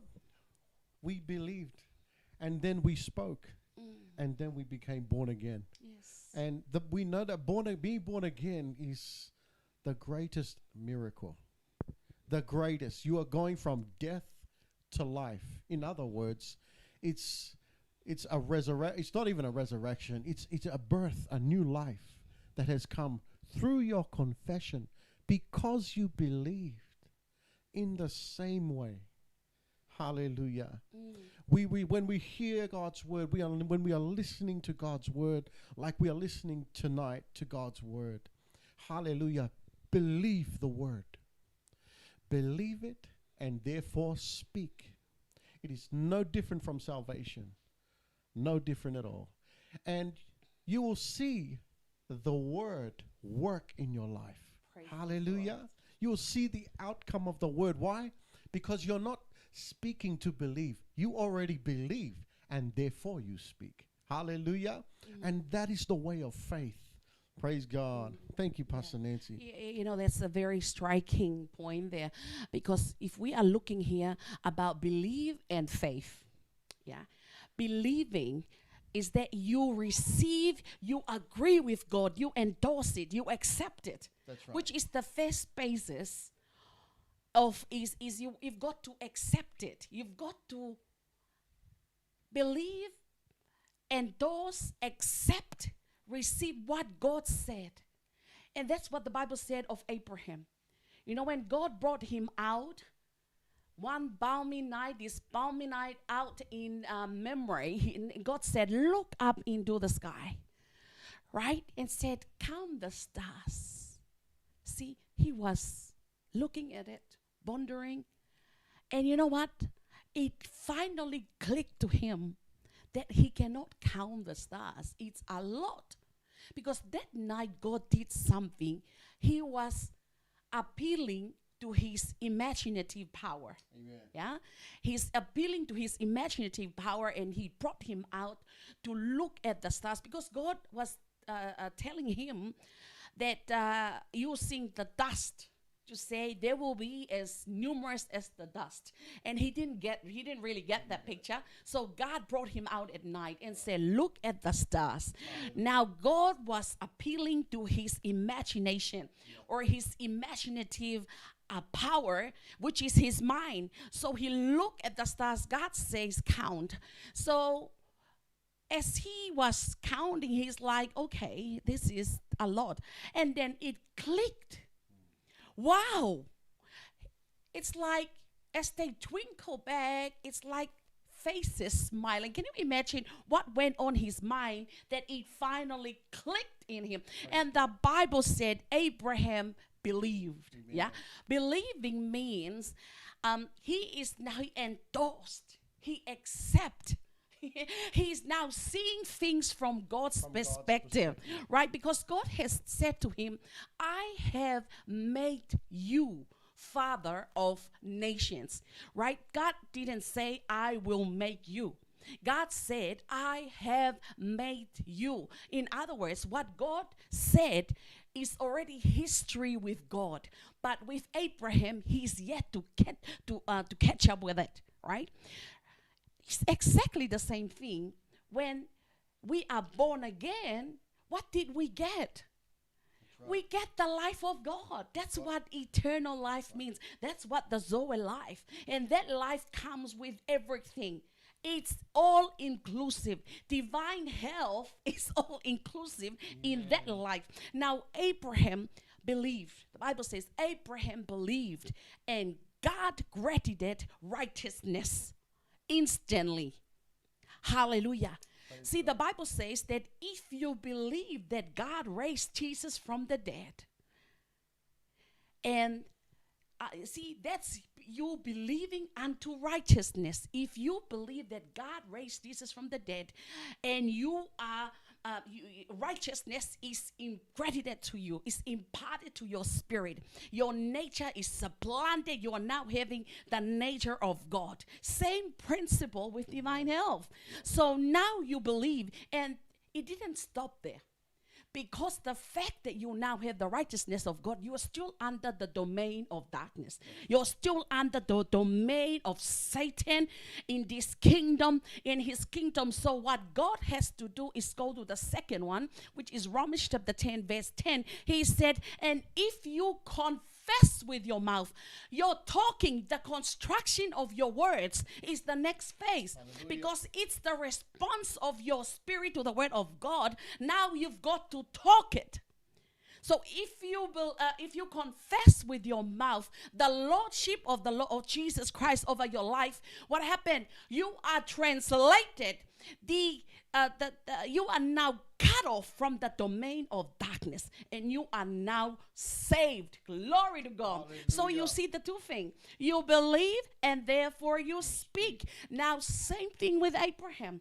we believed and then we spoke and then we became born again. Yes. And we know that being born again is the greatest miracle. The greatest. You are going from death to life. In other words, it's a resurrection. It's not even a resurrection. It's a birth, a new life that has come through your confession because you believed in the same way. Hallelujah. We when we hear God's word, when we are listening to God's word, like we are listening tonight to God's word. Hallelujah. Believe the word. Believe it and therefore speak. It is no different from salvation. No different at all. And you will see the word work in your life. Praise Hallelujah. You will see the outcome of the word. Why? Because you're not speaking to believe. You already believe and therefore you speak. Hallelujah. And that is the way of faith. Praise God. Thank you, Pastor Nancy. You know, that's a very striking point there, because if we are looking here about belief and faith, believing is that you receive, you agree with God, you endorse it, you accept it. That's right. Which is the first basis of you've got to accept it. You've got to believe, endorse, accept, receive what God said. And that's what the Bible said of Abraham. You know, when God brought him out, one balmy night, this balmy night out in memory, God said, look up into the sky, right? And said, count the stars. See, he was looking at it, wondering. And you know what? It finally clicked to him that he cannot count the stars. It's a lot. Because that night God did something. He was appealing to his imaginative power. Amen. Yeah, he's appealing to his imaginative power, and he brought him out to look at the stars, because God was telling him that using the dust to say there will be as numerous as the dust. And he didn't really get that picture. So God brought him out at night and said, look at the stars. Now God was appealing to his imagination, or his imaginative power, which is his mind. So he looked at the stars. God says count. So as he was counting, he's like, okay, this is a lot. And then it clicked. Wow. It's like as they twinkle back, it's like faces smiling. Can you imagine what went on his mind that it finally clicked in him? And the Bible said Abraham believed. Amen. Yeah, believing means he is now endorsed. He accepts. He's now seeing things from God's perspective, right? Because God has said to him, I have made you father of nations, right? God didn't say, I will make you. God said, I have made you. In other words, what God said is already history with God. But with Abraham, he's yet to catch up with it, right? It's exactly the same thing. When we are born again, what did we get? Right. We get the life of God. That's right. What eternal life means. That's what the Zoe life. And that life comes with everything. It's all inclusive. Divine health is all inclusive in that life. Now, Abraham believed. The Bible says Abraham believed, and God credited righteousness instantly. Hallelujah. See, the Bible says that if you believe that God raised Jesus from the dead, and see, that's you believing unto righteousness. If you believe that God raised Jesus from the dead, and you are righteousness is credited to you, is imparted to your spirit. Your nature is supplanted. You are now having the nature of God. Same principle with divine health. So now you believe, and it didn't stop there. Because the fact that you now have the righteousness of God, you are still under the domain of darkness. You're still under the domain of Satan in this kingdom, in his kingdom. So what God has to do is go to the second one, which is Romans chapter 10, verse 10. He said, and if you confess with your mouth, you're talking, the construction of your words is the next phase. Hallelujah. Because it's the response of your spirit to the word of God. Now you've got to talk it. So if you confess with your mouth the lordship of the Lord of Jesus Christ over your life, what happened? You are translated. You are now cut off from the domain of darkness, and you are now saved. Glory to God. Hallelujah. So you see the two things. You believe, and therefore you speak. Now, same thing with Abraham.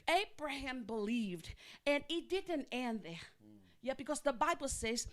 Abraham believed, and it didn't end there. Yeah, because the Bible says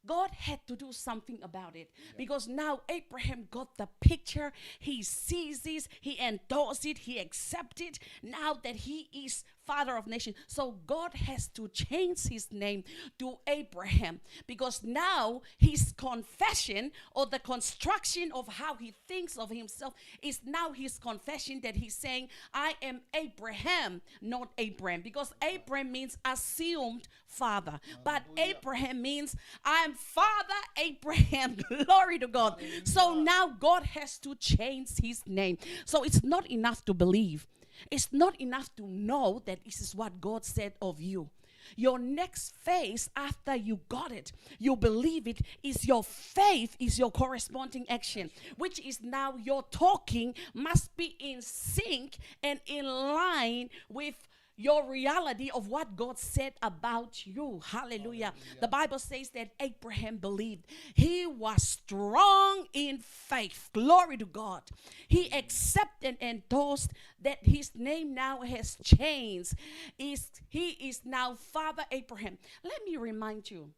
God had to do something about it. Yeah. Because now Abraham got the picture. He sees this. He endorses it. He accepts it. Now that he is father of nations. So God has to change his name to Abraham. Because now his confession, or the construction of how he thinks of himself, is now his confession that he's saying, I am Abraham, not Abraham. Because Abraham means assumed father. But Abraham means I am Father Abraham. Glory to God. So now God has to change his name. So it's not enough to believe. It's not enough to know that this is what God said of you. Your next phase after you got it, you believe it, is your faith, is your corresponding action, which is now your talking must be in sync and in line with your reality of what God said about you. Hallelujah. Hallelujah. The Bible says that Abraham believed. He was strong in faith. Glory to God. He accepted and endorsed that his name now has changed. He is now Father Abraham. Let me remind you,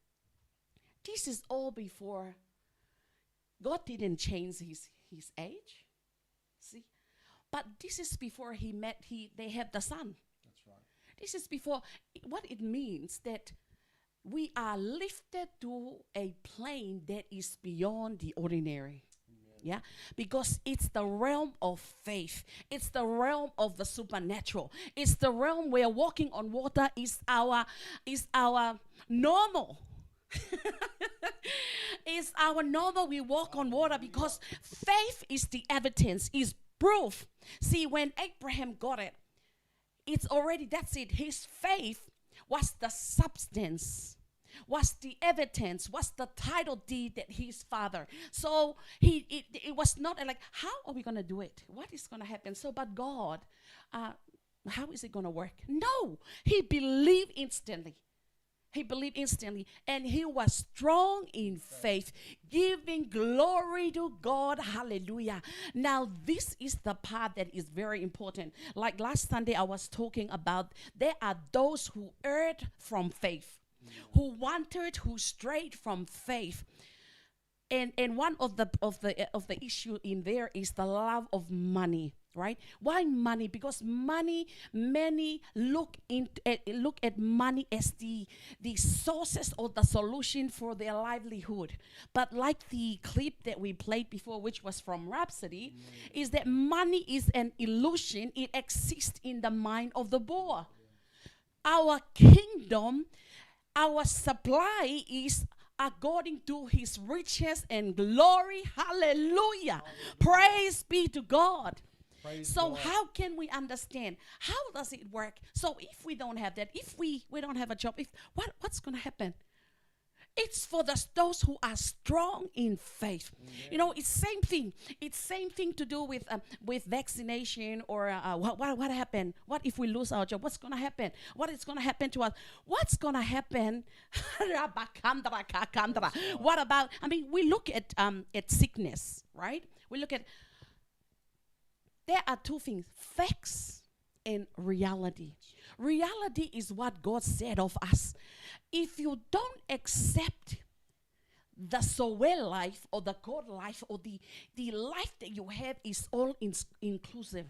this is all before God didn't change his age. See? But this is before they had the son. This is before. What it means that we are lifted to a plane that is beyond the ordinary. Amen. Yeah, because it's the realm of faith. It's the realm of the supernatural. It's the realm where walking on water is our normal. It's our normal. We walk on water because faith is the evidence, is proof. See, when Abraham got it, it's already, that's it. His faith was the substance, was the evidence, was the title deed that his father. So it was not like, how are we going to do it? What is going to happen? So, but God, how is it going to work? No, he believed instantly. He believed instantly, and he was strong in faith, giving glory to God. Hallelujah. Now, this is the part that is very important. Like last Sunday, I was talking about there are those who erred from faith, who wandered, who strayed from faith. And one of the issue in there is the love of money, right? Why money? Because many look at money as the sources or the solution for their livelihood. But like the clip that we played before, which was from Rhapsody, is that money is an illusion. It exists in the mind of the boor. Our kingdom, our supply is according to his riches and glory. Hallelujah. Praise be to God. So how can we understand? How does it work? So if we don't have that, if we don't have a job, what's going to happen? It's for those who are strong in faith. You know, it's same thing. It's same thing to do with vaccination or what happened? What if we lose our job? What's going to happen? What is going to happen to us? What's going to happen? What about? I mean, we look at sickness, right? We look at. There are two things: facts and reality. Reality is what God said of us. If you don't accept the Zoe life or the God life or the life that you have is all inclusive.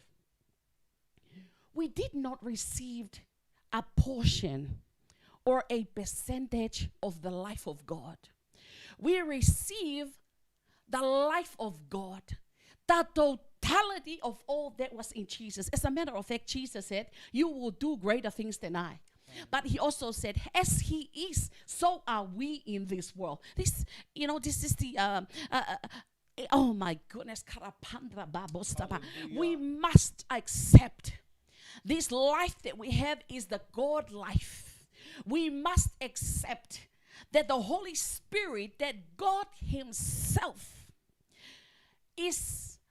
We did not receive a portion or a percentage of the life of God. We receive the life of God, the totality of all that was in Jesus. As a matter of fact, Jesus said, you will do greater things than I. But he also said, as he is, so are we in this world. This is the, oh my goodness. We must accept this life that we have is the God life. We must accept that the Holy Spirit, that God himself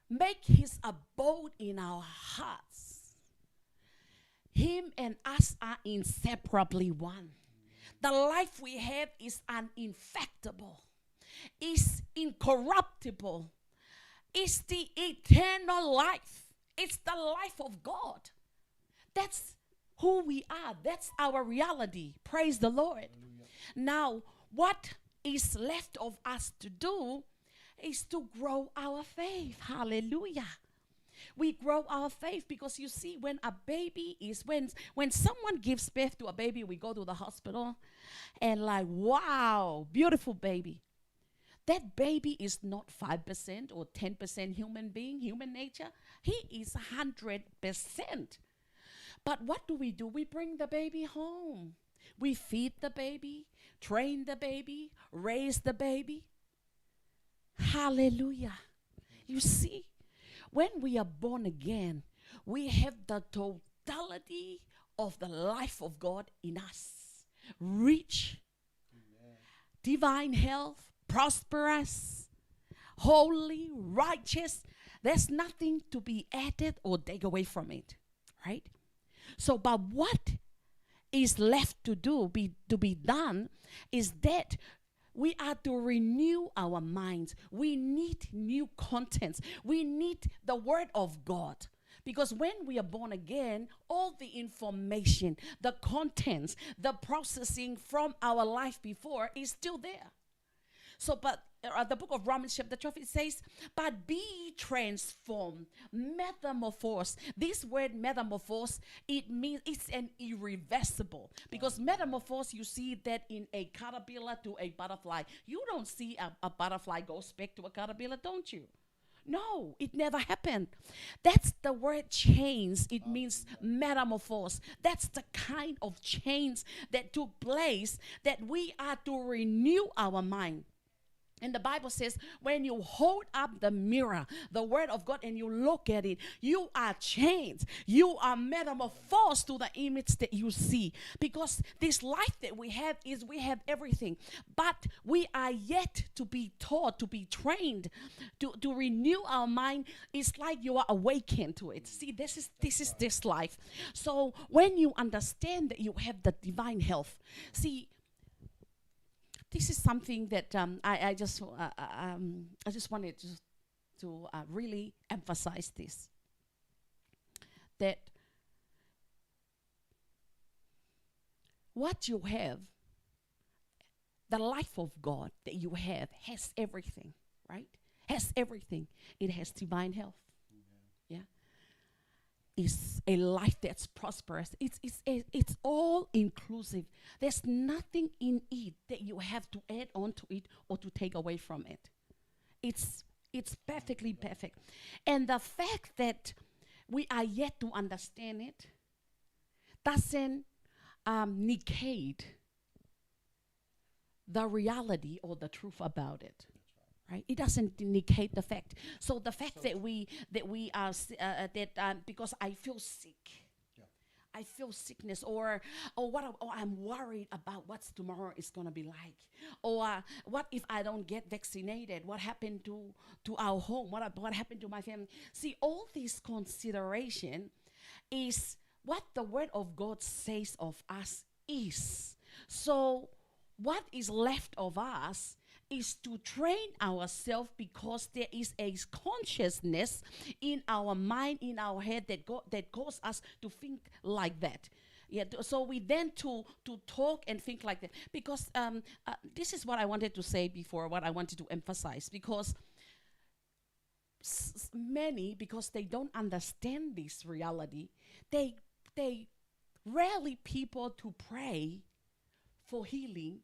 make his abode in our hearts. Him and us are inseparably one. The life we have is uninfectable, is incorruptible, is the eternal life. It's the life of God. That's who we are. That's our reality. Praise the Lord. Hallelujah. Now, what is left of us to do is to grow our faith. Hallelujah. We grow our faith because you see, when a baby is, when someone gives birth to a baby, we go to the hospital and like, wow, beautiful baby. That baby is not 5% or 10% human being, human nature. He is 100%. But what do? We bring the baby home. We feed the baby, train the baby, raise the baby. Hallelujah. You see, when we are born again, we have the totality of the life of God in us. Rich, amen, divine health, prosperous, holy, righteous. There's nothing to be added or take away from it, right? So, but what is left to be done is that we are to renew our minds. We need new contents. We need the word of God. Because when we are born again, all the information, the contents, the processing from our life before is still there. So, but the book of Romans chapter 12, it says, but be transformed, metamorphose. This word metamorphose, it means it's an irreversible. Because metamorphose, you see that in a caterpillar to a butterfly. You don't see a butterfly goes back to a caterpillar, don't you? No, it never happened. That's the word change. It means metamorphose. That's the kind of change that took place, that we are to renew our mind. And the Bible says, when you hold up the mirror, the word of God, and you look at it, you are changed. You are metamorphosed to the image that you see. Because this life that we have everything. But we are yet to be taught, to be trained, to renew our mind. It's like you are awakened to it. See, this is this life. So when you understand that you have the divine health, see, this is something that I just wanted to really emphasize this, that what you have, the life of God that you have, has everything, right? Has everything. It has divine health. Yeah. Is a life that's prosperous. It's all inclusive. There's nothing in it that you have to add on to it or to take away from it. It's perfectly perfect. And the fact that we are yet to understand it doesn't negate the reality or the truth about it. Right? It doesn't negate the fact. So the fact that we are because I feel sick, I feel sickness, or I'm worried about what's tomorrow is gonna be like, or what if I don't get vaccinated? What happened to our home? What happened to my family? See, all this consideration is what the Word of God says of us is. So what is left of us is to train ourselves, because there is a consciousness in our mind, in our head, that causes us to think like that. Yeah, so we then to talk and think like that. Because this is what I wanted to say before, what I wanted to emphasize, because many, because they don't understand this reality, they rarely people to pray for healing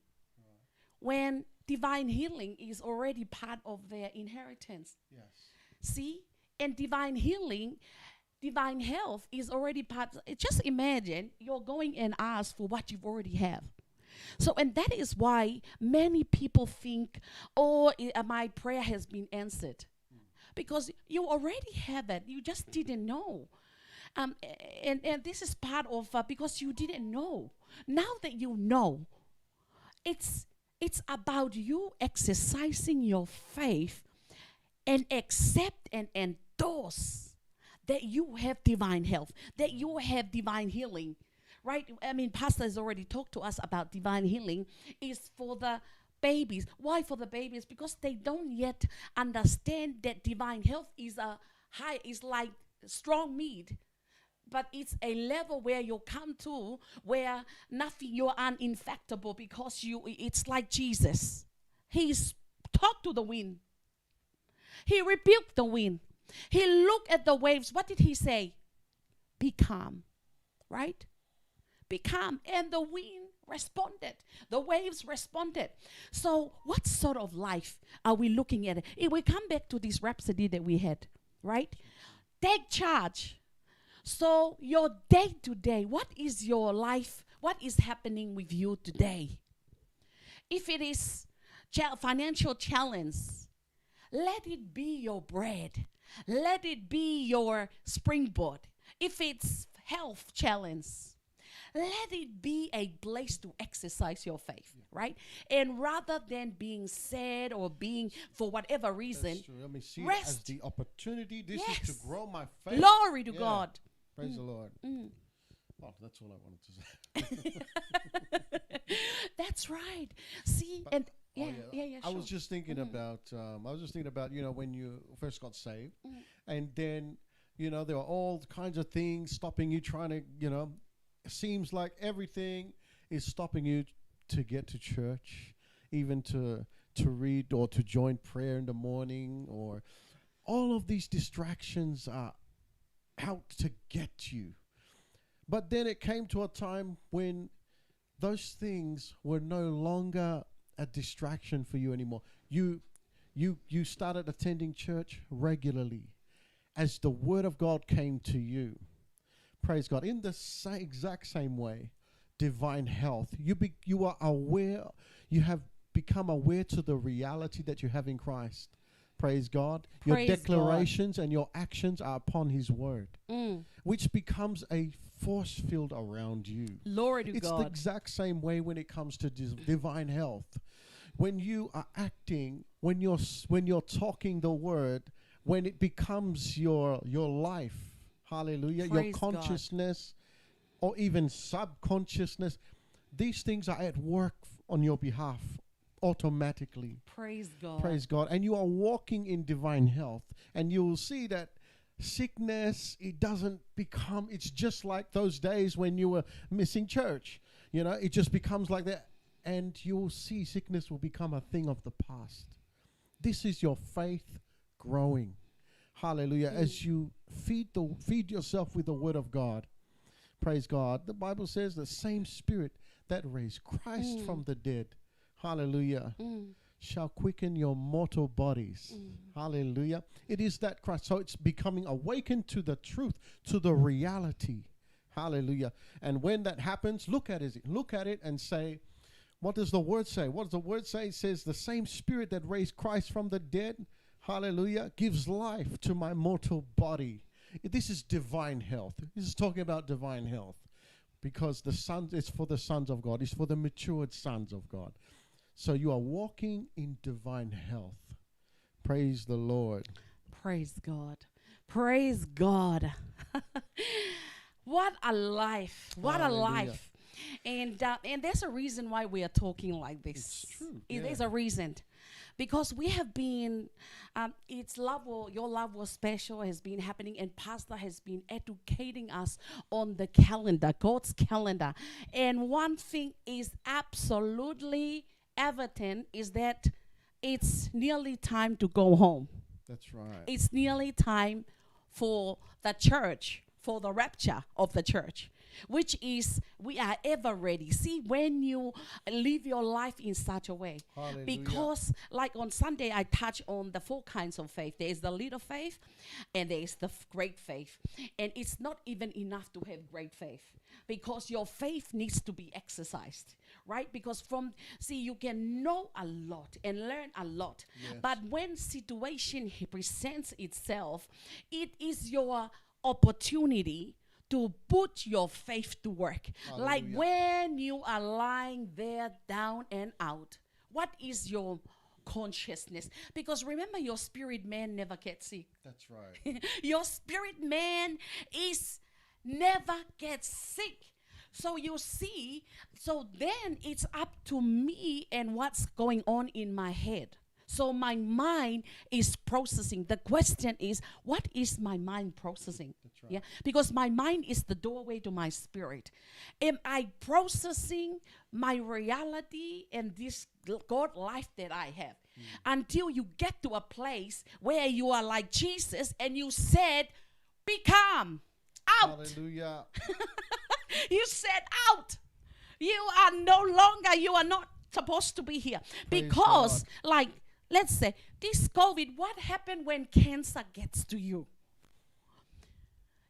when divine healing is already part of their inheritance. Yes. See? And divine healing, divine health is already part. Just imagine you're going and ask for what you already have. So, and that is why many people think, oh, my prayer has been answered. Because you already have it. You just didn't know. And this is part of, because you didn't know. Now that you know, it's about you exercising your faith and accept and endorse that you have divine health, that you have divine healing, right? I mean, Pastor has already talked to us about divine healing is for the babies. Why for the babies? Because they don't yet understand that divine health is like strong meat. But it's a level where you come to where nothing, you're uninfectable, because it's like Jesus. He's talked to the wind. He rebuked the wind. He looked at the waves. What did he say? Be calm, right? Be calm. And the wind responded. The waves responded. So what sort of life are we looking at? If we come back to this rhapsody that we had, right? Take charge. So your day to day, what is your life? What is happening with you today? If it is financial challenge, let it be your bread. Let it be your springboard. If it's health challenge, let it be a place to exercise your faith, right? And rather than being sad or being for whatever reason, Let me see rest. it as the opportunity. This is to grow my faith. Glory to God. Praise the Lord. Oh, that's all I wanted to say. That's right. See, but, and yeah, sure. I was just thinking about, when you first got saved, and then, there are all kinds of things stopping you trying to, it seems like everything is stopping you to get to church, even to read or to join prayer in the morning, or all of these distractions are out to get you. But then it came to a time when those things were no longer a distraction for you anymore. You started attending church regularly as the word of God came to you. Praise God. In the exact same way, divine health. You are aware. You have become aware to the reality that you have in Christ. Praise God. Praise Your declarations and your actions are upon His word, which becomes a force field around you. Glory to It's God. the exact same way when it comes to divine health. When you are acting, when you're talking the word, when it becomes your life, hallelujah, Praise your God. consciousness or even subconsciousness, these things are at work on your behalf automatically. Praise God. Praise God. And you are walking in divine health. And you will see that sickness, it's just like those days when you were missing church. It just becomes like that. And you will see sickness will become a thing of the past. This is your faith growing. Hallelujah. As you feed yourself with the word of God. Praise God. The Bible says the same Spirit that raised Christ from the dead, hallelujah, shall quicken your mortal bodies. Hallelujah. It is that Christ. So it's becoming awakened to the truth, to the reality. Hallelujah. And when that happens, look at it and say, what does the word say? What does the word say? It says the same Spirit that raised Christ from the dead, hallelujah, gives life to my mortal body. This is divine health. This is talking about divine health. Because it's for the sons of God. It's for the matured sons of God. So you are walking in divine health. Praise the Lord. Praise God. Praise God. What a life. What Hallelujah. a life. And there's a reason why we are talking like this. It's true. There's a reason. Because we have been, your love was special has been happening, and Pastor has been educating us on the calendar, God's calendar. And one thing is absolutely evident is that it's nearly time to go home. That's right. It's nearly time for the church, for the rapture of the church, which is we are ever ready. See, when you live your life in such a way, Hallelujah. because like on Sunday I touch on the 4 kinds of faith. There is the little faith and there is the great faith, and it's not even enough to have great faith, because your faith needs to be exercised, right? Because you can know a lot and learn a lot, but when situation presents itself, it is your opportunity to put your faith to work. Hallelujah. Like when you are lying there down and out, what is your consciousness? Because remember, your spirit man never gets sick. That's right. Your spirit man never gets sick. So you see, so then it's up to me and what's going on in my head. So my mind is processing. The question is, what is my mind processing? That's right. Yeah, because my mind is the doorway to my spirit. Am I processing my reality and this God life that I have? Until you get to a place where you are like Jesus and you said, "Become out." Hallelujah. You said out. You are not supposed to be here. Praise Because, God. like, let's say, this COVID, what happened when cancer gets to you?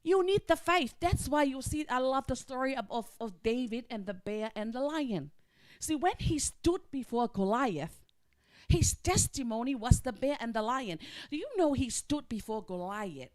You need the faith. That's why you see, I love the story of David and the bear and the lion. See, when he stood before Goliath, his testimony was the bear and the lion. Do you know he stood before Goliath?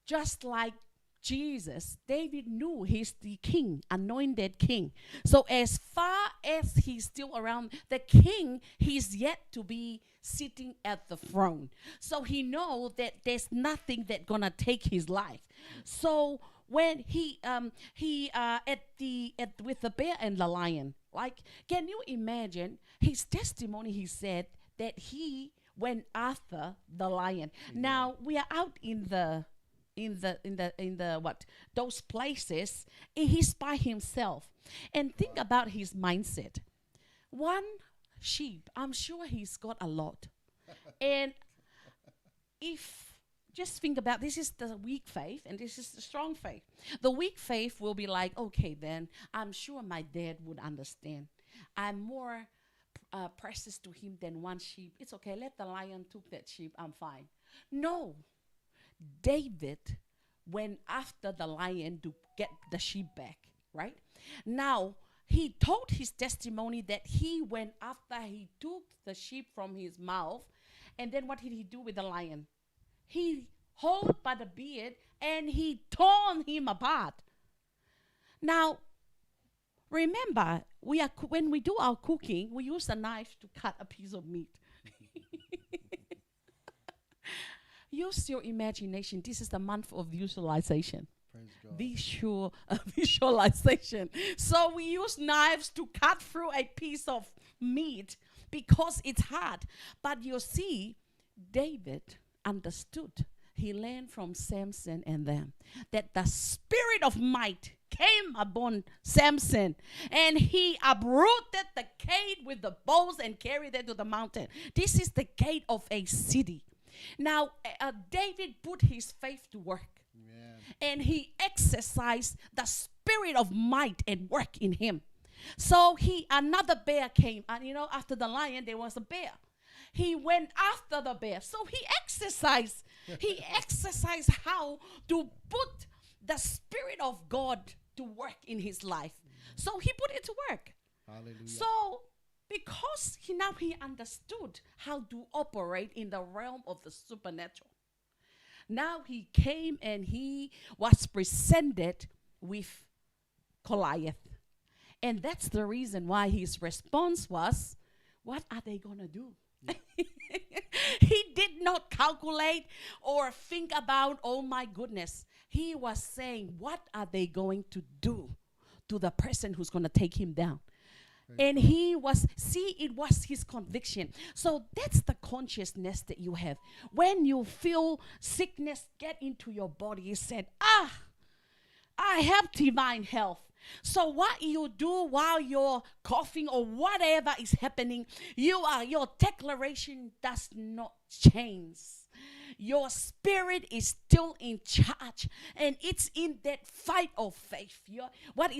Just like Jesus, David knew he's the king, anointed king. So as far as he's still around, the king, he's yet to be sitting at the throne. So he knows that there's nothing that's gonna take his life. So when with the bear and the lion, like, can you imagine his testimony? He said that he went after the lion. Now we are out in the those places, he's by himself. And think about his mindset. One sheep, I'm sure he's got a lot. And just think about, this is the weak faith and this is the strong faith. The weak faith will be like, okay, then I'm sure my dad would understand. I'm more precious to him than one sheep. It's okay, let the lion took that sheep, I'm fine. No. David went after the lion to get the sheep back, right? Now, he told his testimony that he went after he took the sheep from his mouth, and then what did he do with the lion? He hold by the beard and he torn him apart. Now, remember, when we do our cooking, we use a knife to cut a piece of meat. Use your imagination. This is the month of visualization. Visualization. So we use knives to cut through a piece of meat because it's hard. But you see, David understood. He learned from Samson and them that the spirit of might came upon Samson, and he uprooted the gate with the bows and carried it to the mountain. This is the gate of a city. Now, David put his faith to work. And he exercised the spirit of might and work in him. So another bear came, and after the lion there was a bear. He went after the bear. So he exercised how to put the spirit of God to work in his life. So he put it to work. Hallelujah. So because he understood how to operate in the realm of the supernatural. Now he came and he was presented with Goliath. And that's the reason why his response was, what are they going to do? Yeah. He did not calculate or think about, oh my goodness. He was saying, what are they going to do to the person who's going to take him down? And it was his conviction. So that's the consciousness that you have. When you feel sickness get into your body, you said, I have divine health. So what you do while you're coughing or whatever is happening, your declaration does not change. Your spirit is still in charge, and it's in that fight of faith.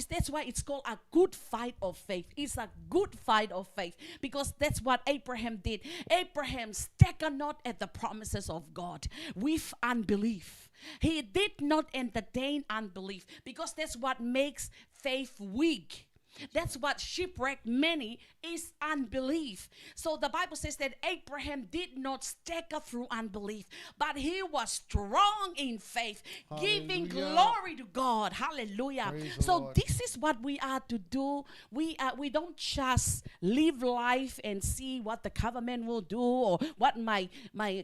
That's why it's called a good fight of faith. It's a good fight of faith because that's what Abraham did. Abraham staggered not at the promises of God with unbelief. He did not entertain unbelief because that's what makes faith weak. That's what shipwrecked many is unbelief. So the Bible says that Abraham did not stagger through unbelief, but he was strong in faith, giving glory to God. Hallelujah. So this is what we are to do. We don't just live life and see what the government will do or what my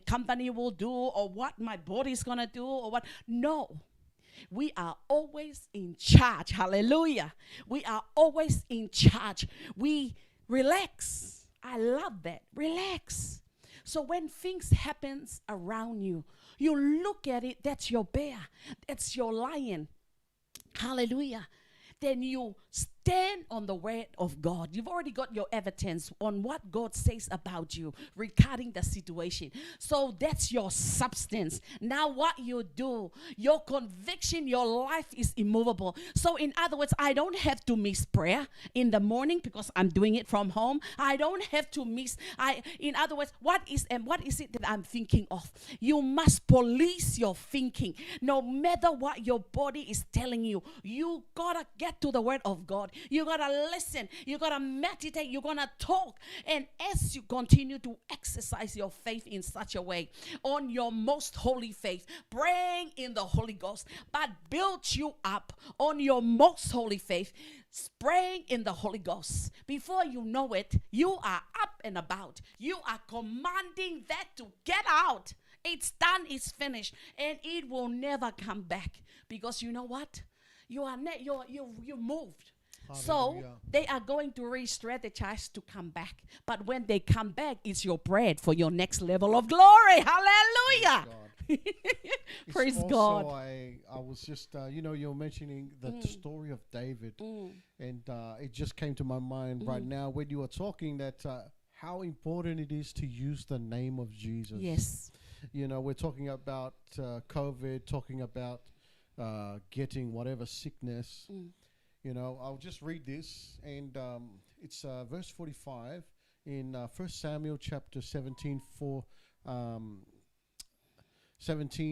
company will do or what my body is going to do or what. No. We are always in charge. Hallelujah. We are always in charge. We relax. I love that. Relax. So when things happen around you, you look at it, that's your bear. That's your lion. Hallelujah. Then you stand on the word of God. You've already got your evidence on what God says about you regarding the situation. So that's your substance. Now what you do, your conviction, your life is immovable. So in other words, I don't have to miss prayer in the morning because I'm doing it from home. I don't have to miss. In other words, what is it that I'm thinking of? You must police your thinking. No matter what your body is telling you, you gotta get to the word of God. You gotta listen. You gotta meditate. You're gonna talk. And as you continue to exercise your faith in such a way, on your most holy faith, praying in the Holy Ghost, but build you up on your most holy faith, praying in the Holy Ghost. Before you know it, you are up and about. You are commanding that to get out. It's done. It's finished, and it will never come back because you know what? You moved. Hallelujah. So they are going to re-strategize to come back. But when they come back, it's your bread for your next level of glory. Hallelujah. Praise God. I was just, you're mentioning the story of David. And it just came to my mind right now when you were talking that how important it is to use the name of Jesus. Yes. We're talking about COVID, talking about getting whatever sickness. I'll just read this, and it's verse 45 in 1 Samuel chapter 17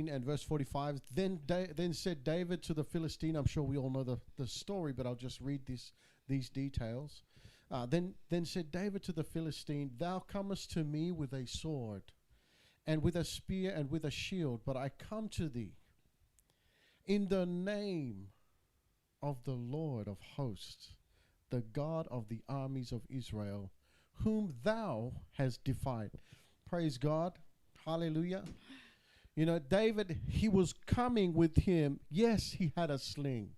and verse 45. Then said David to the Philistine, I'm sure we all know the story, but I'll just read this these details. Then said David to the Philistine, "Thou comest to me with a sword, and with a spear, and with a shield, but I come to thee in the name of the Lord of hosts, the God of the armies of Israel, whom thou hast defied." Praise God. Hallelujah. You know, David, he was coming with him. Yes, he had a sling.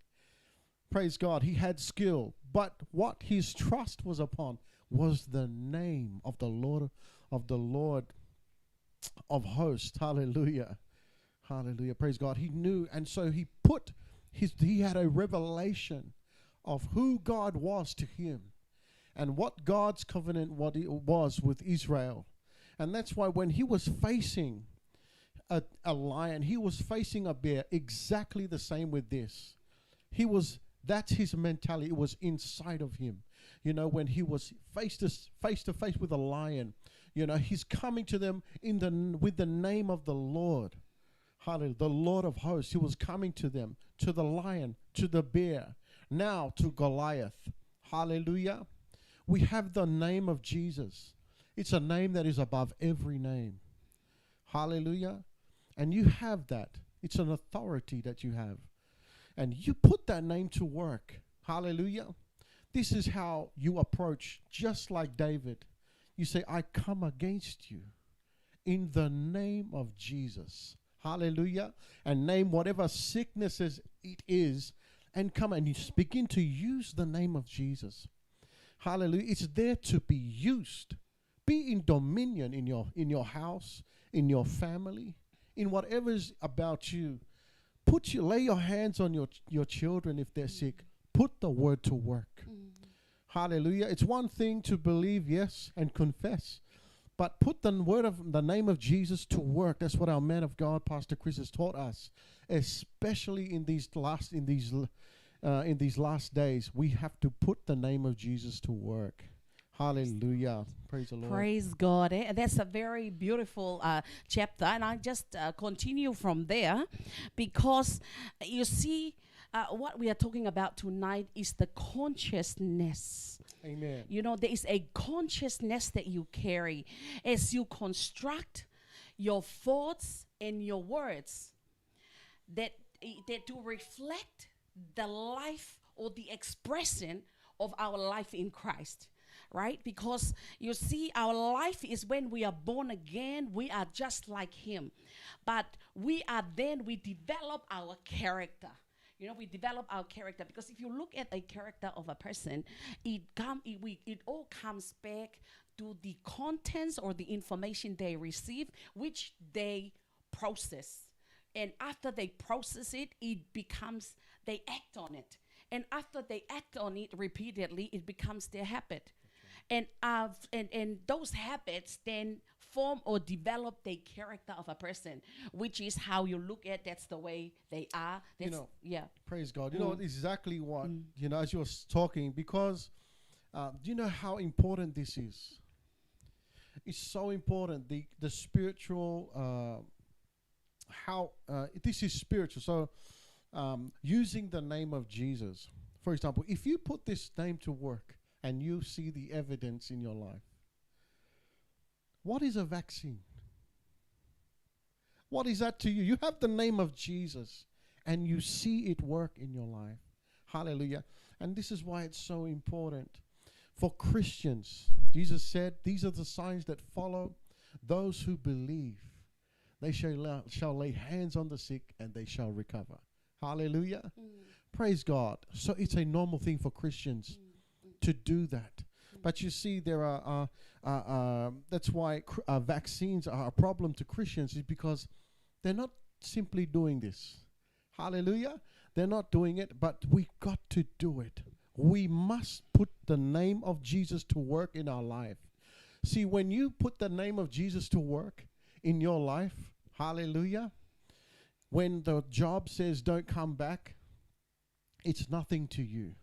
Praise God. He had skill. But what his trust was upon was the name of the Lord of hosts. Hallelujah. Hallelujah. Praise God. He knew, and so he had a revelation of who God was to him and what God's covenant was with Israel. And that's why when he was facing a lion, he was facing a bear, exactly the same with this. That's his mentality. It was inside of him. You know, when he was face to face with a lion, you know, he's coming to them with the name of the Lord. Hallelujah. The Lord of hosts. He was coming to them, to the lion, to the bear, now to Goliath. Hallelujah. We have the name of Jesus. It's a name that is above every name. Hallelujah. And you have that. It's an authority that you have. And you put that name to work. Hallelujah. This is how you approach, just like David. You say, "I come against you in the name of Jesus." Hallelujah. And name whatever sicknesses it is, and come and you begin to use the name of Jesus. Hallelujah. It's there to be used. Be in dominion in your house, in your family, in whatever is about you. Lay your hands on your children if they're sick. Put the word to work. Hallelujah. It's one thing to believe, yes, and confess, but put the name of Jesus to work. That's what our man of God, Pastor Chris, has taught us, especially in these last days. We have to put the name of Jesus to work. Hallelujah. Praise the Lord. Praise God. That's a very beautiful chapter. And I just continue from there because you see, what we are talking about tonight is the consciousness. Amen. You know, there is a consciousness that you carry as you construct your thoughts and your words that to reflect the life or the expression of our life in Christ. Right? Because you see, our life is when we are born again, we are just like him. But we develop our character. You know, we develop our character because if you look at a character of a person, it all comes back to the contents or the information they receive, which they process. And after they process it, they act on it. And after they act on it repeatedly, it becomes their habit. And those habits then form or develop the character of a person, which is how you look at. That's the way they are. Praise God. You know exactly what as you were talking, because do you know how important this is? It's so important. The spiritual this is spiritual. So using the name of Jesus, for example, if you put this name to work, and you see the evidence in your life. What is a vaccine? What is that to you? You have the name of Jesus and you see it work in your life. Hallelujah. And this is why it's so important for Christians. Jesus said, "These are the signs that follow those who believe. They shall lay hands on the sick and they shall recover." Hallelujah. Praise God. So it's a normal thing for Christians to do that. But you see, there are that's why vaccines are a problem to Christians, is because they're not simply doing this. Hallelujah. They're not doing it, but we got to do it. We must put the name of Jesus to work in our life. See, when you put the name of Jesus to work in your life, hallelujah, when the job says don't come back, it's nothing to you.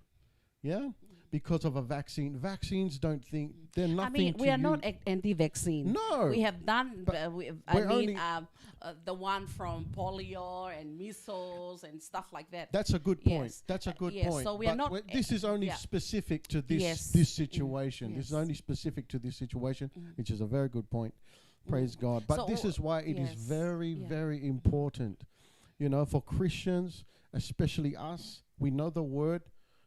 Yeah? because of a vaccine. Vaccines don't think they're nothing. I mean, we are not anti-vaccine. No. We have done, But the one from polio and measles and stuff like that. That's a good point. Yes. That's a good yes, point. so we are But not, this is only yeah. specific to this Yes. this situation. This is Yes. only specific to this situation, which is a very good point. Praise God. But So, this is why it is yes. very, Yeah. very important. You know, for Christians, especially us, we know the word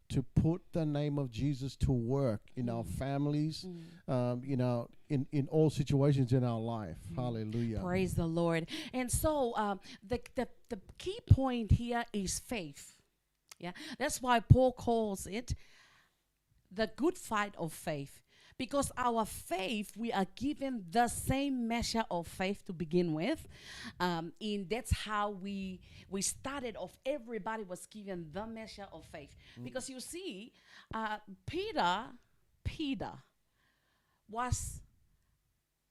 to put the name of Jesus to work in our families, you know, in all situations in our life. Hallelujah. Praise the Lord. And so the key point here is faith. Yeah, that's why Paul calls it the good fight of faith. Because our faith, we are given the same measure of faith to begin with. That's how we started off. Everybody was given the measure of faith. Because you see, Peter was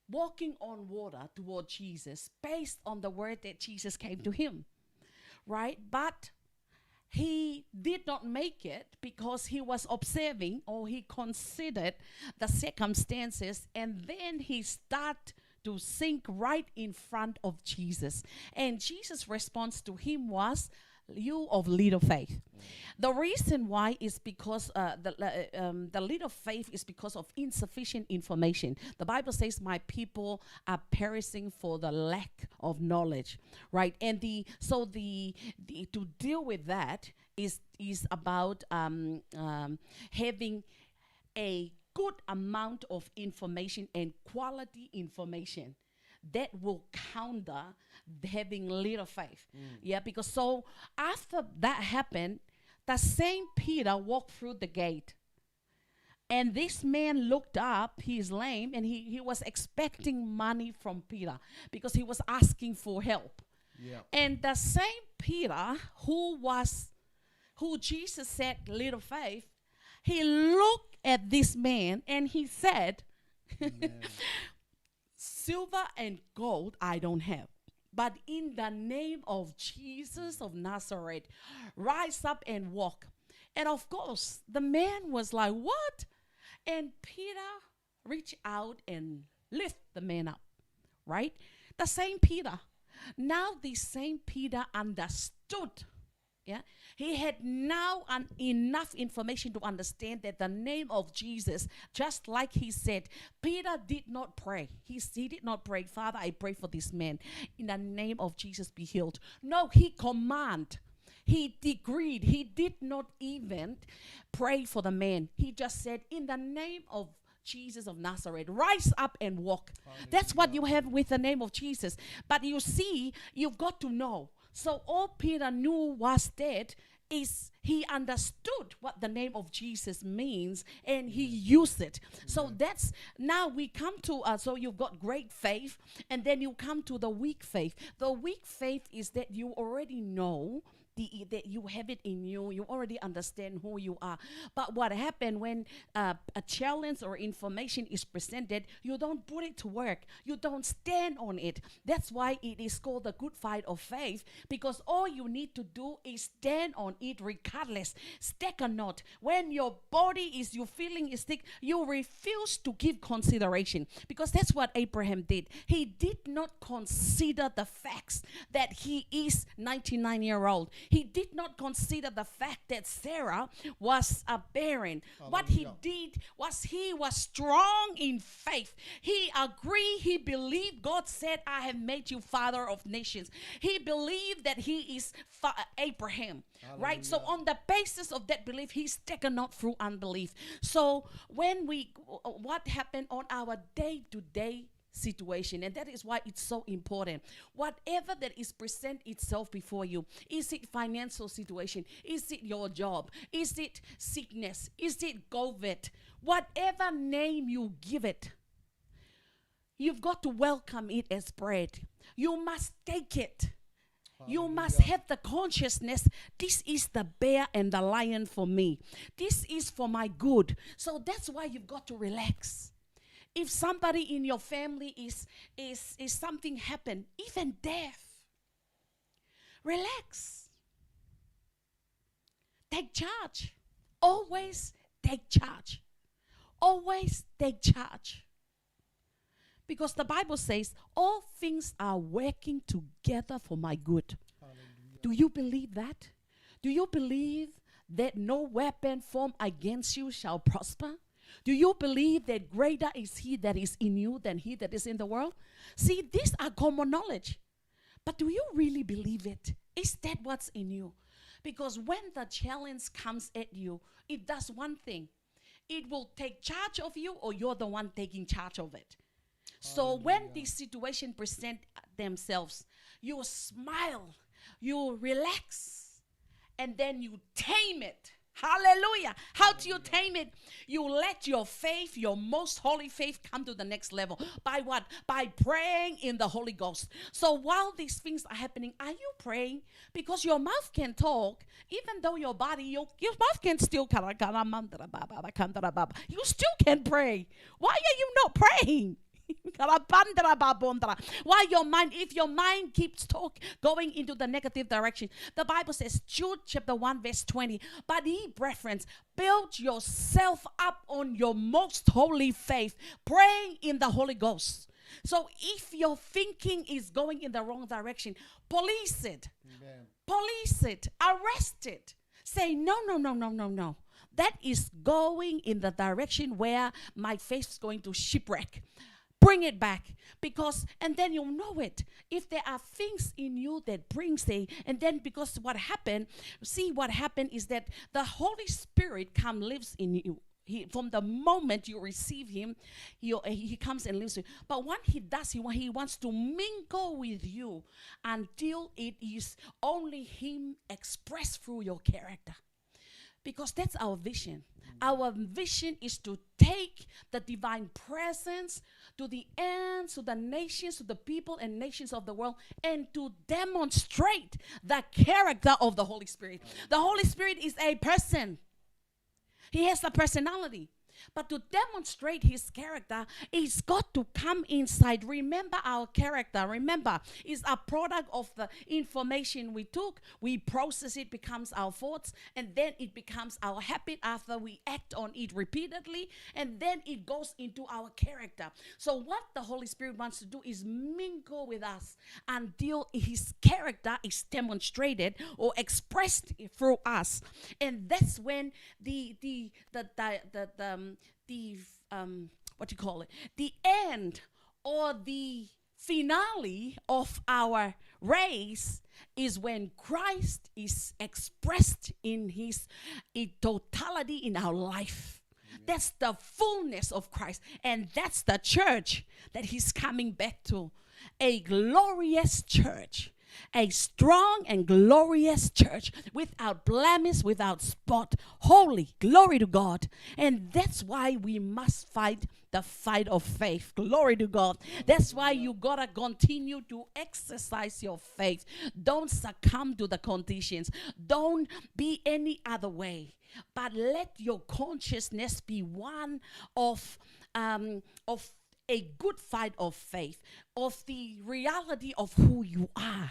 walking on water toward Jesus based on the word that Jesus came to him, right? But he did not make it because he was observing, or he considered the circumstances, and then he started to sink right in front of Jesus. And Jesus' response to him was, "You of little faith." The reason why is because the little faith is because of insufficient information. The Bible says, "My people are perishing for the lack of knowledge," right? And to deal with that is about having a good amount of information and quality information that will counter having little faith. Yeah, because so after that happened, the same Peter walked through the gate. And this man looked up, he's lame, and he was expecting money from Peter because he was asking for help. Yeah. And the same Peter who Jesus said little faith, he looked at this man and he said, "Silver and gold I don't have, but in the name of Jesus of Nazareth, rise up and walk." And of course, the man was like, "What?" And Peter reached out and lifted the man up, right? The same Peter. Now the same Peter understood. Yeah, he had now enough information to understand that the name of Jesus, just like he said, Peter did not pray. He did not pray, "Father, I pray for this man. In the name of Jesus, be healed." No, he commanded. He decreed. He did not even pray for the man. He just said, "In the name of Jesus of Nazareth, rise up and walk." That's what you have with the name of Jesus. But you see, you've got to know. So all Peter knew was that is he understood what the name of Jesus means, and he used it. So that's, now we come to, so you've got great faith, and then you come to the weak faith. The weak faith is that you already know that you have it in you. You already understand who you are. But what happened when a challenge or information is presented, you don't put it to work. You don't stand on it. That's why it is called the good fight of faith, because all you need to do is stand on it regardless. Stick or not. When your body is, you feeling is sick, you refuse to give consideration, because that's what Abraham did. He did not consider the facts that he is 99-year-old. He did not consider the fact that Sarah was barren. What he did was he was strong in faith. He agreed. He believed. God said, "I have made you father of nations." He believed that he is Abraham. Hallelujah. Right? So on the basis of that belief, he's taken not through unbelief. So when what happened on our day-to-day situation, and that is why it's so important. Whatever that is present itself before you, is it financial situation, is it your job, is it sickness, is it COVID, whatever name you give it, you've got to welcome it as bread. You must take it. You must have the consciousness, this is the bear and the lion for me. This is for my good. So that's why you've got to relax. If somebody in your family is something happened, even death, relax. Take charge. Always take charge. Always take charge. Because the Bible says, all things are working together for my good. Hallelujah. Do you believe that? Do you believe that no weapon formed against you shall prosper? Do you believe that greater is he that is in you than he that is in the world? See, these are common knowledge. But do you really believe it? Is that what's in you? Because when the challenge comes at you, it does one thing. It will take charge of you, or you're the one taking charge of it. So when these situations present themselves, you smile, you relax, and then you tame it. Hallelujah. How do you tame it? You let your faith, your most holy faith, come to the next level. By what? By praying in the Holy Ghost. So while these things are happening, are you praying? Because your mouth can talk, even though your body, your mouth can still, you still can pray. Why are you not praying? Why your mind, if your mind keeps going into the negative direction, the Bible says, Jude chapter 1 verse 20, but ye brethren, build yourself up on your most holy faith, praying in the Holy Ghost. So if your thinking is going in the wrong direction, police it. Amen. Police it. Arrest it. Say, no. That is going in the direction where my faith is going to shipwreck. Bring it back, because, and then you'll know it. If there are things in you that brings and then because what happened is that the Holy Spirit lives in you. From the moment you receive him, he comes and lives with you. But what he does, he wants to mingle with you until it is only him expressed through your character. Because that's our vision. Our vision is to take the divine presence to the ends, to the nations, to the people and nations of the world, and to demonstrate the character of the Holy Spirit. The Holy Spirit is a person. He has a personality. But to demonstrate his character, it's got to come inside. Remember, our character, is a product of the information we took. We process it, becomes our thoughts, and then it becomes our habit after we act on it repeatedly, and then it goes into our character. So what the Holy Spirit wants to do is mingle with us until his character is demonstrated or expressed through us. And that's when the end or the finale of our race is when Christ is expressed in his totality in our life. That's the fullness of Christ, and that's the church that he's coming back to. A glorious church. A strong and glorious church, without blemish, without spot, holy, glory to God. And that's why we must fight the fight of faith. Glory to God. That's why you gotta continue to exercise your faith. Don't succumb to the conditions. Don't be any other way. But let your consciousness be one of a good fight of faith, of the reality of who you are.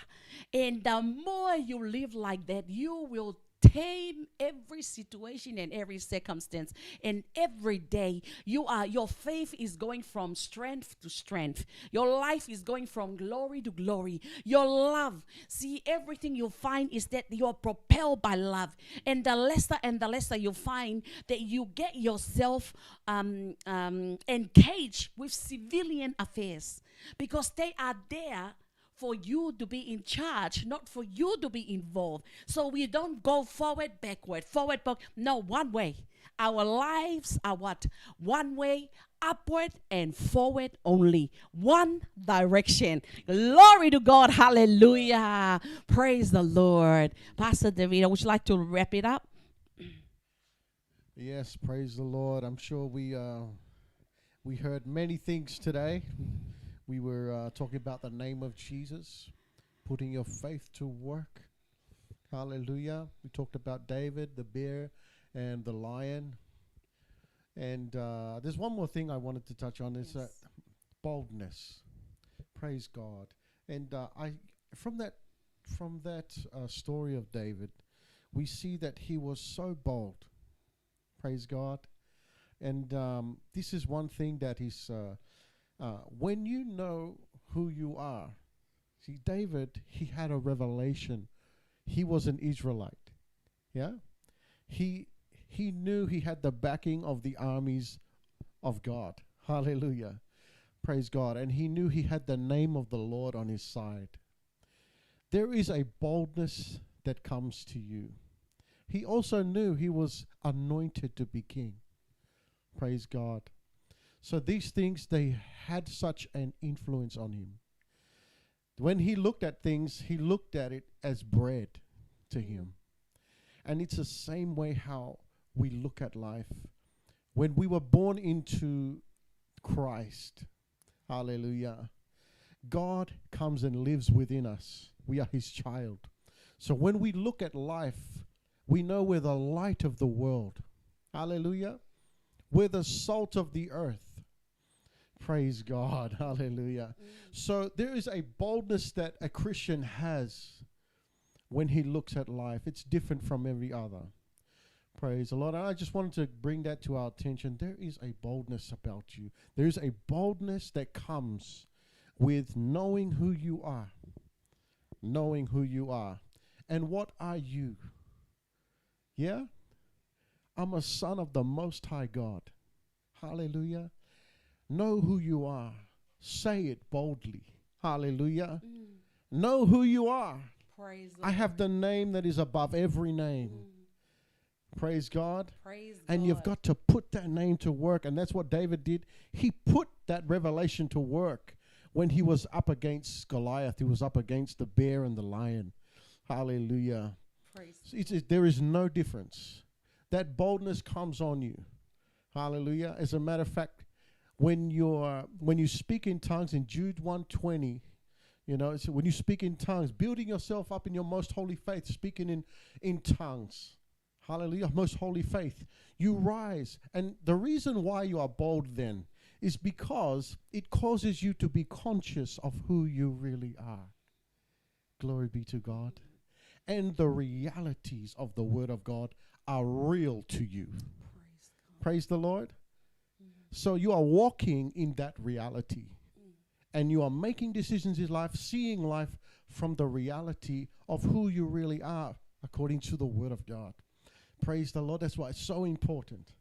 And the more you live like that, you will tame every situation and every circumstance. And every day your faith is going from strength to strength. Your life is going from glory to glory. Your love, see, everything you find is that you're propelled by love. And the lesser you find that you get yourself engaged with civilian affairs, because they are there for you to be in charge, not for you to be involved. So we don't go forward, backward. No, one way. Our lives are what? One way, upward and forward only. One direction. Glory to God. Hallelujah. Praise the Lord. Pastor Davida, would you like to wrap it up? Yes, praise the Lord. I'm sure we heard many things today. We were talking about the name of Jesus, putting your faith to work. Hallelujah. We talked about David, the bear, and the lion. And there's one more thing I wanted to touch on, is boldness. Praise God. And from that story of David, we see that he was so bold Praise God. And this is one thing that is, when you know who you are. See, David, he had a revelation. He was an Israelite. Yeah? He knew he had the backing of the armies of God. Hallelujah. Praise God. And he knew he had the name of the Lord on his side. There is a boldness that comes to you. He also knew he was anointed to be king. Praise God. So these things, they had such an influence on him. When he looked at things, he looked at it as bread to him. And it's the same way how we look at life. When we were born into Christ, hallelujah, God comes and lives within us. We are his child. So when we look at life, we know we're the light of the world. Hallelujah. We're the salt of the earth. Praise God. Hallelujah. So there is a boldness that a Christian has when he looks at life. It's different from every other. Praise the Lord. And I just wanted to bring that to our attention. There is a boldness about you. There is a boldness that comes with knowing who you are. Knowing who you are. And what are you? Yeah? I'm a son of the Most High God. Hallelujah. Know who you are. Say it boldly. Hallelujah. Know who you are. Praise the I have the name that is above every name. Praise God. Praise And God. you've got to put that name to work. And that's what David did. He put that revelation to work when he was up against Goliath. He was up against the bear and the lion. Hallelujah. Praise There is no difference. That boldness comes on you. Hallelujah. As a matter of fact, when you speak in tongues in Jude 1:20, so when you speak in tongues, building yourself up in your most holy faith, speaking in tongues. Hallelujah. Most holy faith. You rise. And the reason why you are bold then is because it causes you to be conscious of who you really are. Glory be to God. And the realities of the Word of God are real to you. Praise the Lord. So you are walking in that reality. And you are making decisions in life, seeing life from the reality of who you really are according to the Word of God. Praise the Lord. That's why it's so important.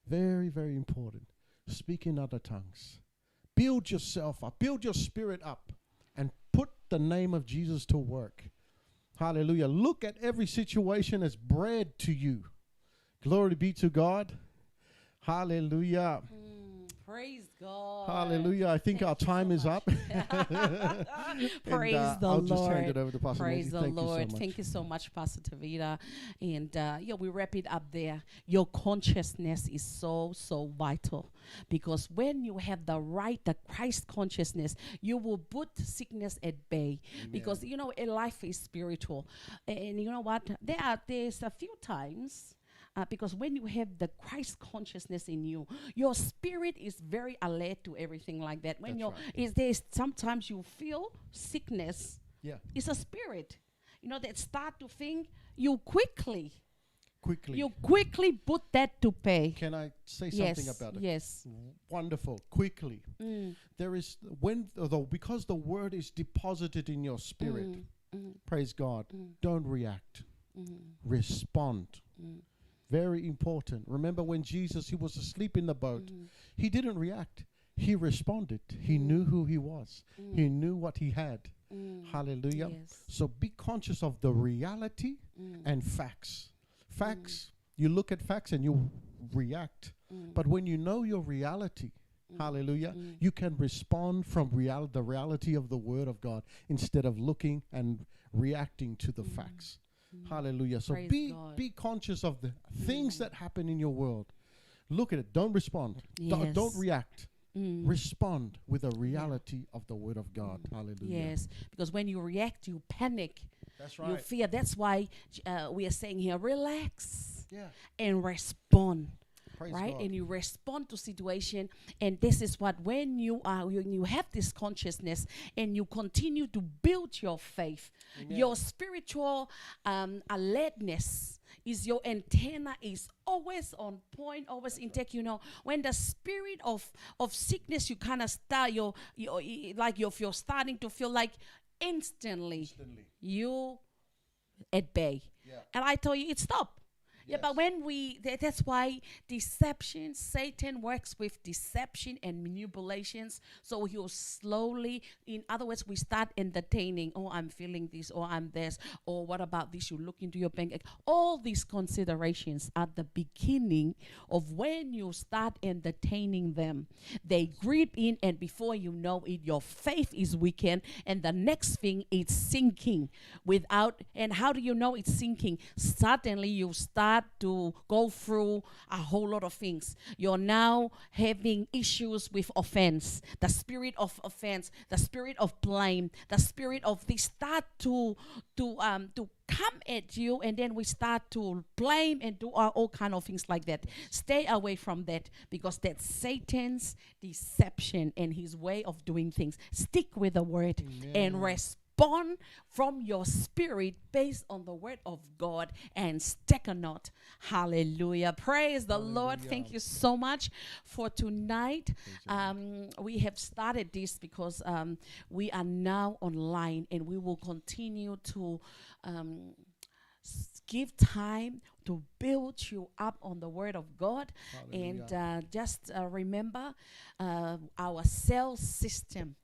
Very, very important. Speak in other tongues. Build yourself up. Build your spirit up. And put the name of Jesus to work. Hallelujah. Look at every situation as bread to you. Glory be to God. Hallelujah. Praise God. Hallelujah. I think our time is up. Praise the I'll Lord. just hand it over to Pastor Praise Nancy. the Thank Lord. you so much. Thank you so much, Pastor Tavita. And we wrap it up there. Your consciousness is so vital, because when you have the Christ consciousness, you will put sickness at bay. Amen. Because a life is spiritual, and you know what? There's a few times. Because when you have the Christ consciousness in you, your spirit is very alert to everything like that. When sometimes you feel sickness, it's a spirit, that start to think. You quickly put that to pay. Can I say something about it? Yes. Wonderful. Quickly. There is because the word is deposited in your spirit. Praise God. Don't react. Respond. Very important. Remember when Jesus, he was asleep in the boat. He didn't react. He responded. He knew who he was. He knew what he had. Hallelujah. Yes. So be conscious of the reality and facts. Facts, you look at facts and you react. But when you know your reality, hallelujah, you can respond from the reality of the Word of God instead of looking and reacting to the facts. Hallelujah. So be conscious of the things that happen in your world. Look at it. Don't respond. Yes. Don't react. Respond with a reality of the Word of God. Hallelujah. Yes. Because when you react, you panic. That's right. You fear. That's why we are saying here, relax and respond. Praise right? God. And you respond to situation. And this is what, when you have this consciousness and you continue to build your faith, your spiritual alertness is your antenna is always on point, always intake. When the spirit of sickness, you kind of start like you're starting to feel like instantly. You at bay. Yeah. And I told you it stopped. Yeah, Yes. but when that's why deception, Satan works with deception and manipulations. So he'll slowly, in other words, we start entertaining, oh, I'm feeling this, or I'm this, or what about this? You look into your bank account. All these considerations are the beginning of when you start entertaining them. They creep in, and before you know it, your faith is weakened, and the next thing is sinking and how do you know it's sinking? Suddenly you start to go through a whole lot of things. You're now having issues with offense, the spirit of offense, the spirit of blame, the spirit of they start to come at you, and then we start to blame and do all kind of things like that. Stay away from that, because that's Satan's deception and his way of doing things. Stick with the word. Amen. And respond from your spirit based on the word of God, and stick a knot. Hallelujah. Praise the Lord. Thank you so much for tonight. We have started this because we are now online, and we will continue to give time to build you up on the word of God. Hallelujah. And just remember our cell system.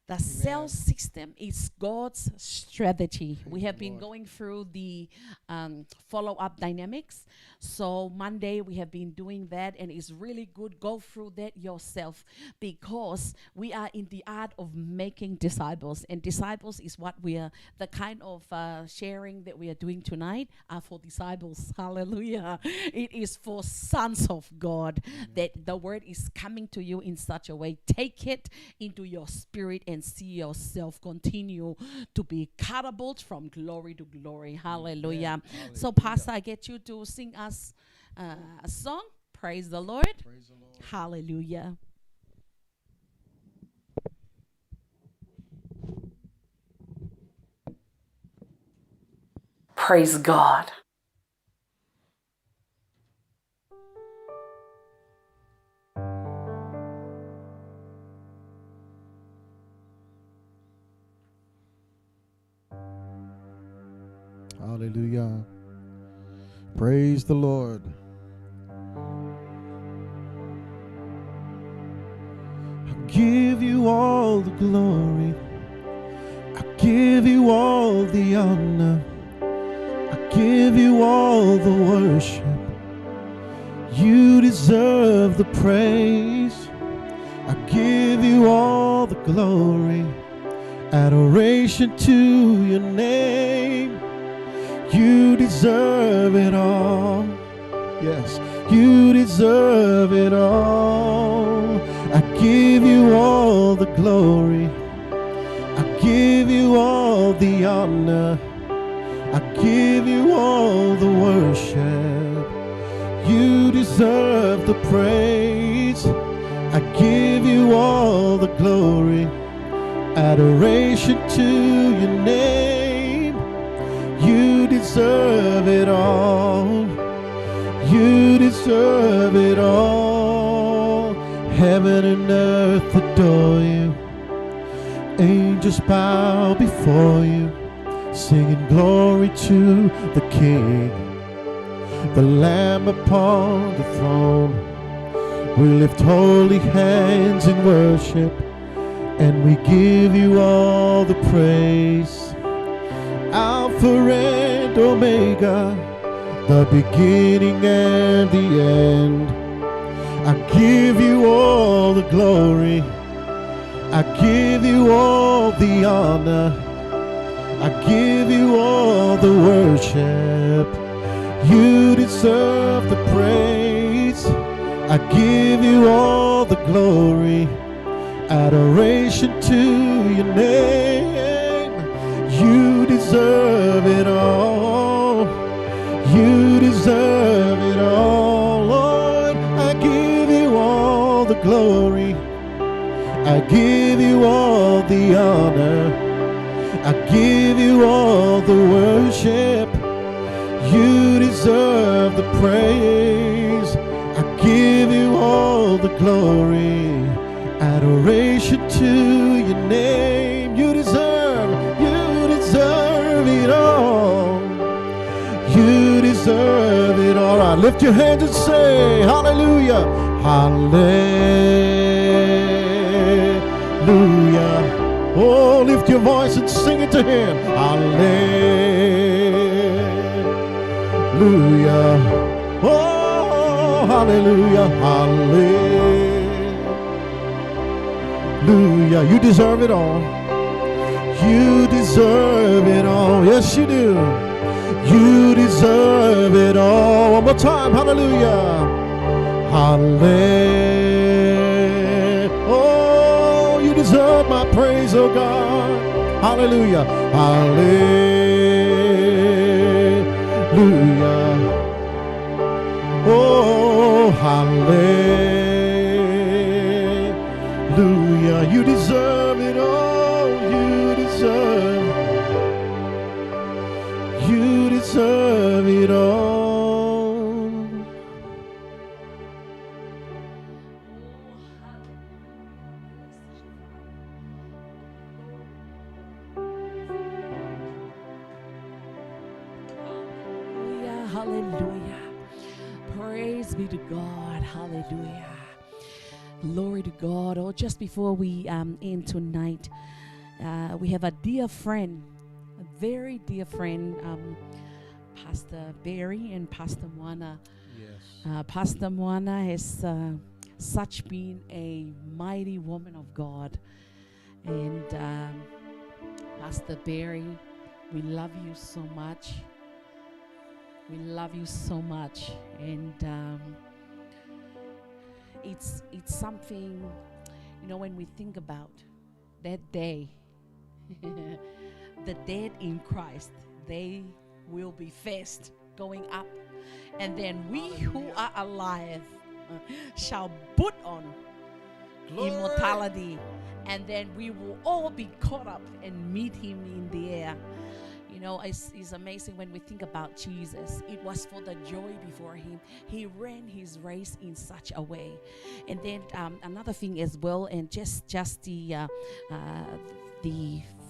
The cell system is God's strategy. We have been going through the follow-up dynamics. So Monday we have been doing that, and it's really good. Go through that yourself, because we are in the art of making disciples. And disciples is what we are, the kind of sharing that we are doing tonight are for disciples. Hallelujah. It is for sons of God. Amen. That the word is coming to you in such a way. Take it into your spirit and see yourself continue to be catapulted from glory to glory. Hallelujah. Hallelujah. So Pastor, I get you to sing us a song. Praise the Lord. Praise the Lord. Hallelujah. Praise God. Hallelujah. Praise the Lord. I give you all the glory. I give you all the honor. I give you all the worship. You deserve the praise. I give you all the glory. Adoration to your name. You deserve it all. Yes, you deserve it all. I give you all the glory. I give you all the honor. I give you all the worship. You deserve the praise. I give you all the glory. Adoration to your name. You deserve it all. You deserve it all. Heaven and earth adore you. Angels bow before you, singing glory to the King, the Lamb upon the throne. We lift holy hands in worship, and we give you all the praise. Alpha and Omega, the beginning and the end. I give you all the glory. I give you all the honor. I give you all the worship. You deserve the praise. I give you all the glory. Adoration to your name. You deserve it all. You deserve it all, Lord. I give you all the glory. I give you all the honor. I give you all the worship. You deserve the praise. I give you all the glory, adoration to your name. You deserve it all. You deserve it all. Right, lift your hands and say hallelujah. Hallelujah. Oh, lift your voice and sing it to him. Hallelujah. Oh, hallelujah. Hallelujah. You deserve it all. You deserve it all. Yes, you do. You deserve it all. One more time. Hallelujah. Hallelujah. Oh, you deserve my praise, oh God. Hallelujah. Hallelujah. Oh, hallelujah. You deserve it all. You deserve it all. Hallelujah. Praise be to God. Hallelujah. Glory to God. Oh, just before we end tonight, we have a dear friend, a very dear friend, Pastor Barry and Pastor Moana. Yes. Pastor Moana has such been a mighty woman of God. And Pastor Barry, we love you so much. We love you so much. And it's something, you know, when we think about that day, the dead in Christ, they will be first going up, and then we who are alive shall put on immortality, and then we will all be caught up and meet him in the air. You know, it's amazing when we think about Jesus. It was for the joy before him. He ran his race in such a way. And then another thing as well, and just the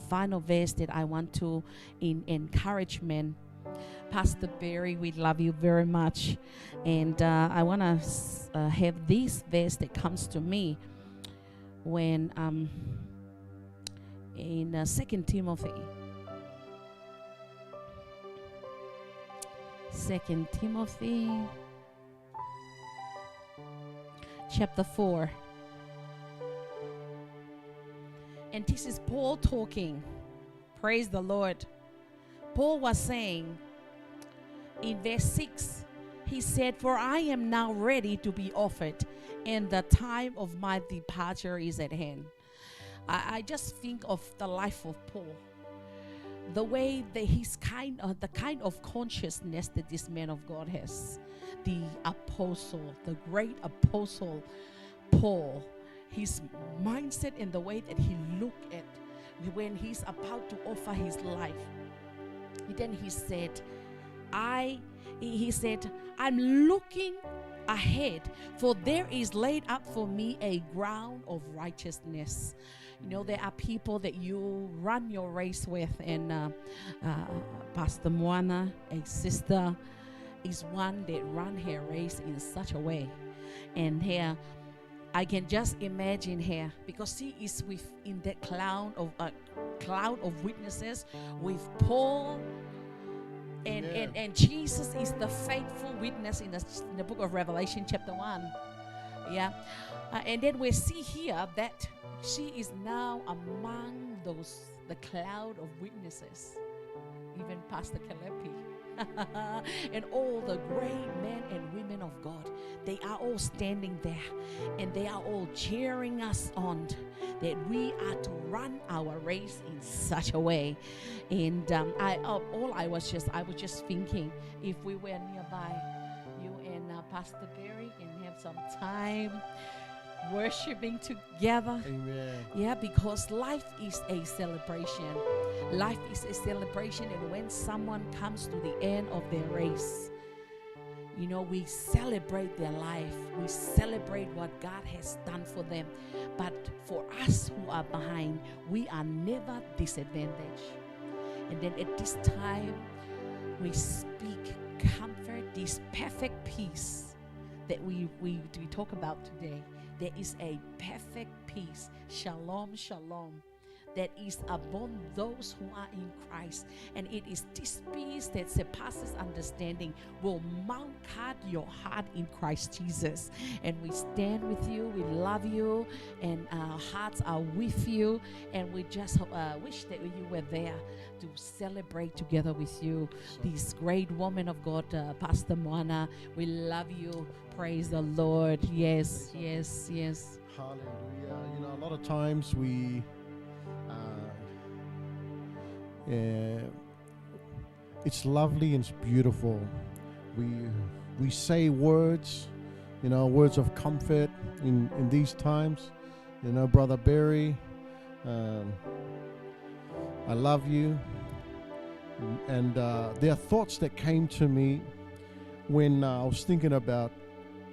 final verse that I want to in encouragement. Pastor Barry, we love you very much. And I want to have this verse that comes to me when in 2 Timothy. 2 Timothy chapter 4. And this is Paul talking. Praise the Lord. Paul was saying in verse 6, he said, "For I am now ready to be offered, and the time of my departure is at hand." I just think of the life of Paul. The way that the kind of consciousness that this man of God has, the apostle, the great apostle Paul, his mindset and the way that he looked at when he's about to offer his life. And then he said, "I'm looking ahead, for there is laid up for me a ground of righteousness." You know, there are people that you run your race with, and Pastor Moana, a sister, is one that run her race in such a way. And here, I can just imagine her, because she is in that cloud of witnesses with Paul. And Jesus is the faithful witness in the book of Revelation chapter 1. Yeah. And then we see here that she is now among the cloud of witnesses. Even Pastor Kalepi and all the great men and women of God, they are all standing there, and they are all cheering us on that we are to run our race in such a way. And I was just thinking, if we were nearby, you and Pastor Barry can have some time worshiping together. Amen. Yeah, because life is a celebration. Life is a celebration, and when someone comes to the end of their race, You know, we celebrate their life. We celebrate what God has done for them. But for us who are behind, we are never disadvantaged. And then at this time, we speak comfort, this perfect peace that we talk about today. There is a perfect peace. Shalom, shalom. That is upon those who are in Christ. And it is this peace that surpasses understanding will mount guard your heart in Christ Jesus. And we stand with you, we love you, and our hearts are with you. And we just wish that you were there to celebrate together with you. This great woman of God, Pastor Moana, we love you. Praise the Lord. Yes, yes, yes. Hallelujah. You know, a lot of times it's lovely and it's beautiful. We say words, you know, words of comfort in these times. You know, Brother Barry, I love you. And there are thoughts that came to me when I was thinking about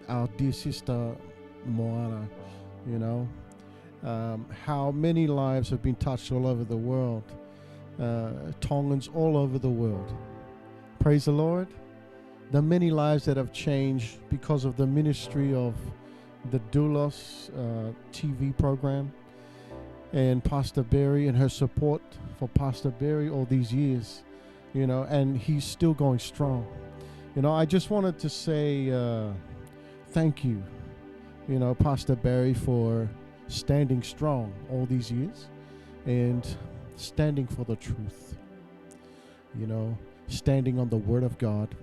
our dear sister Moana, you know, how many lives have been touched all over the world. Tongans all over the world. Praise the Lord. The many lives that have changed because of the ministry of the Doulos TV program and Pastor Barry and her support for Pastor Barry all these years, you know, and he's still going strong. You know, I just wanted to say thank you, you know, Pastor Barry, for standing strong all these years and standing for the truth, you know, standing on the Word of God.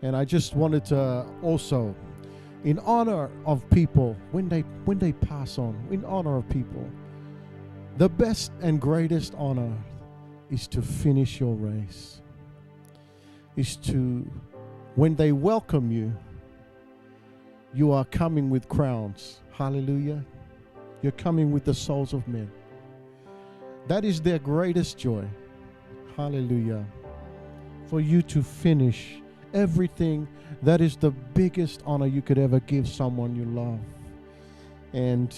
And I just wanted to also, in honor of people, when they pass on, in honor of people, the best and greatest honor is to finish your race, is to, when they welcome you, you are coming with crowns. Hallelujah. You're coming with the souls of men. That is their greatest joy. Hallelujah. For you to finish everything, that is the biggest honor you could ever give someone you love. And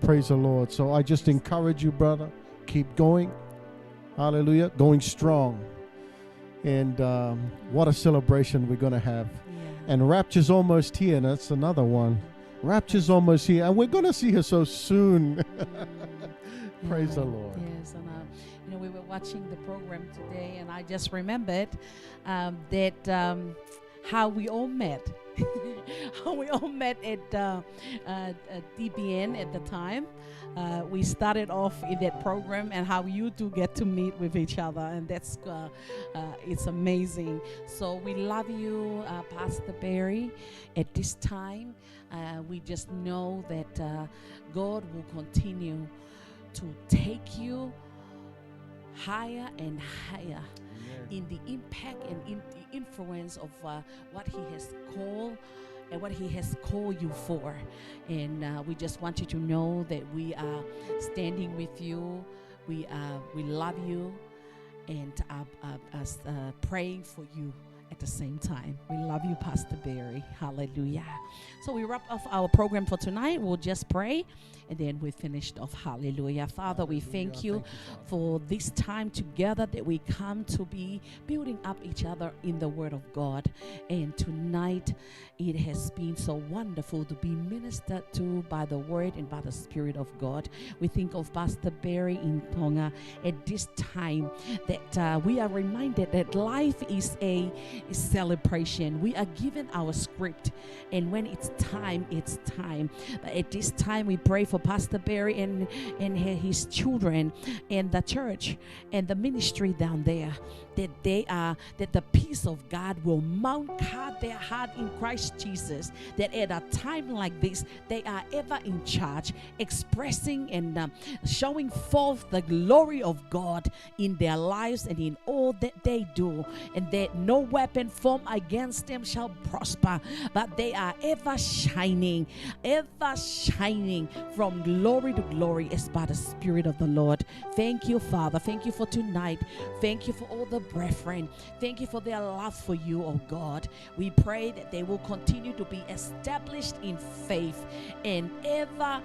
praise the Lord. So I just encourage you, brother, keep going. Hallelujah. Going strong. And what a celebration we're going to have. Yeah. And Rapture's almost here. And that's another one. Rapture's almost here. And we're going to see her so soon. Praise the Lord. Yes, and you know, we were watching the program today, and I just remembered that how we all met. How we all met at DBN at the time. We started off in that program, and how you two get to meet with each other, and that's it's amazing. So we love you, Pastor Barry. At this time, we just know that God will continue to take you higher and higher in the impact and in the influence of what He has called and what He has called you for. And we just want you to know that we are standing with you. We love you and are praying for you at the same time. We love you, Pastor Barry. Hallelujah. So we wrap up our program for tonight. We'll just pray and then we finished off. Hallelujah. Father, we thank you for this time together that we come to be building up each other in the Word of God. And tonight it has been so wonderful to be ministered to by the Word and by the Spirit of God. We think of Pastor Barry in Tonga at this time that we are reminded that life is a celebration. We are given our script, and when it's time, it's time. But at this time, we pray for Pastor Barry and his children and the church and the ministry down there, that the peace of God will mount guard their heart in Christ Jesus, that at a time like this, they are ever in charge, expressing and showing forth the glory of God in their lives and in all that they do, and that no weapon formed against them shall prosper, but they are ever shining from glory to glory as by the Spirit of the Lord. Thank you, Father. Thank you for tonight. Thank you for all the brethren. Thank you for their love for you, oh God. We pray that they will continue to be established in faith and ever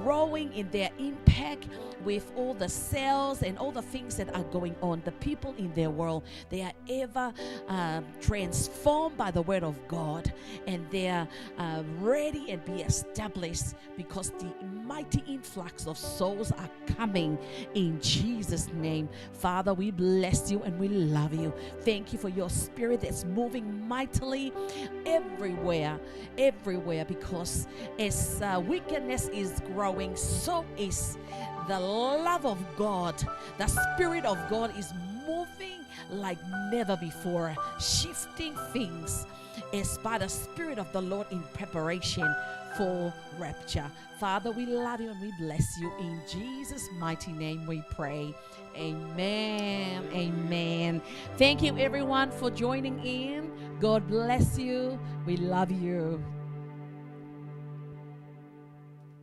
growing in their impact with all the cells and all the things that are going on. The people in their world, they are ever transformed by the word of God, and they are ready and be established because the mighty influx of souls are coming in Jesus' name. Father, we bless you and we love you. Thank you for your spirit that's moving mightily everywhere, because as wickedness is growing, so is the love of God. The Spirit of God is moving like never before, shifting things as by the Spirit of the Lord in preparation for rapture. Father, we love you and we bless you. In Jesus' mighty name we pray. Amen. Amen. Thank you everyone for joining in. God bless you. We love you.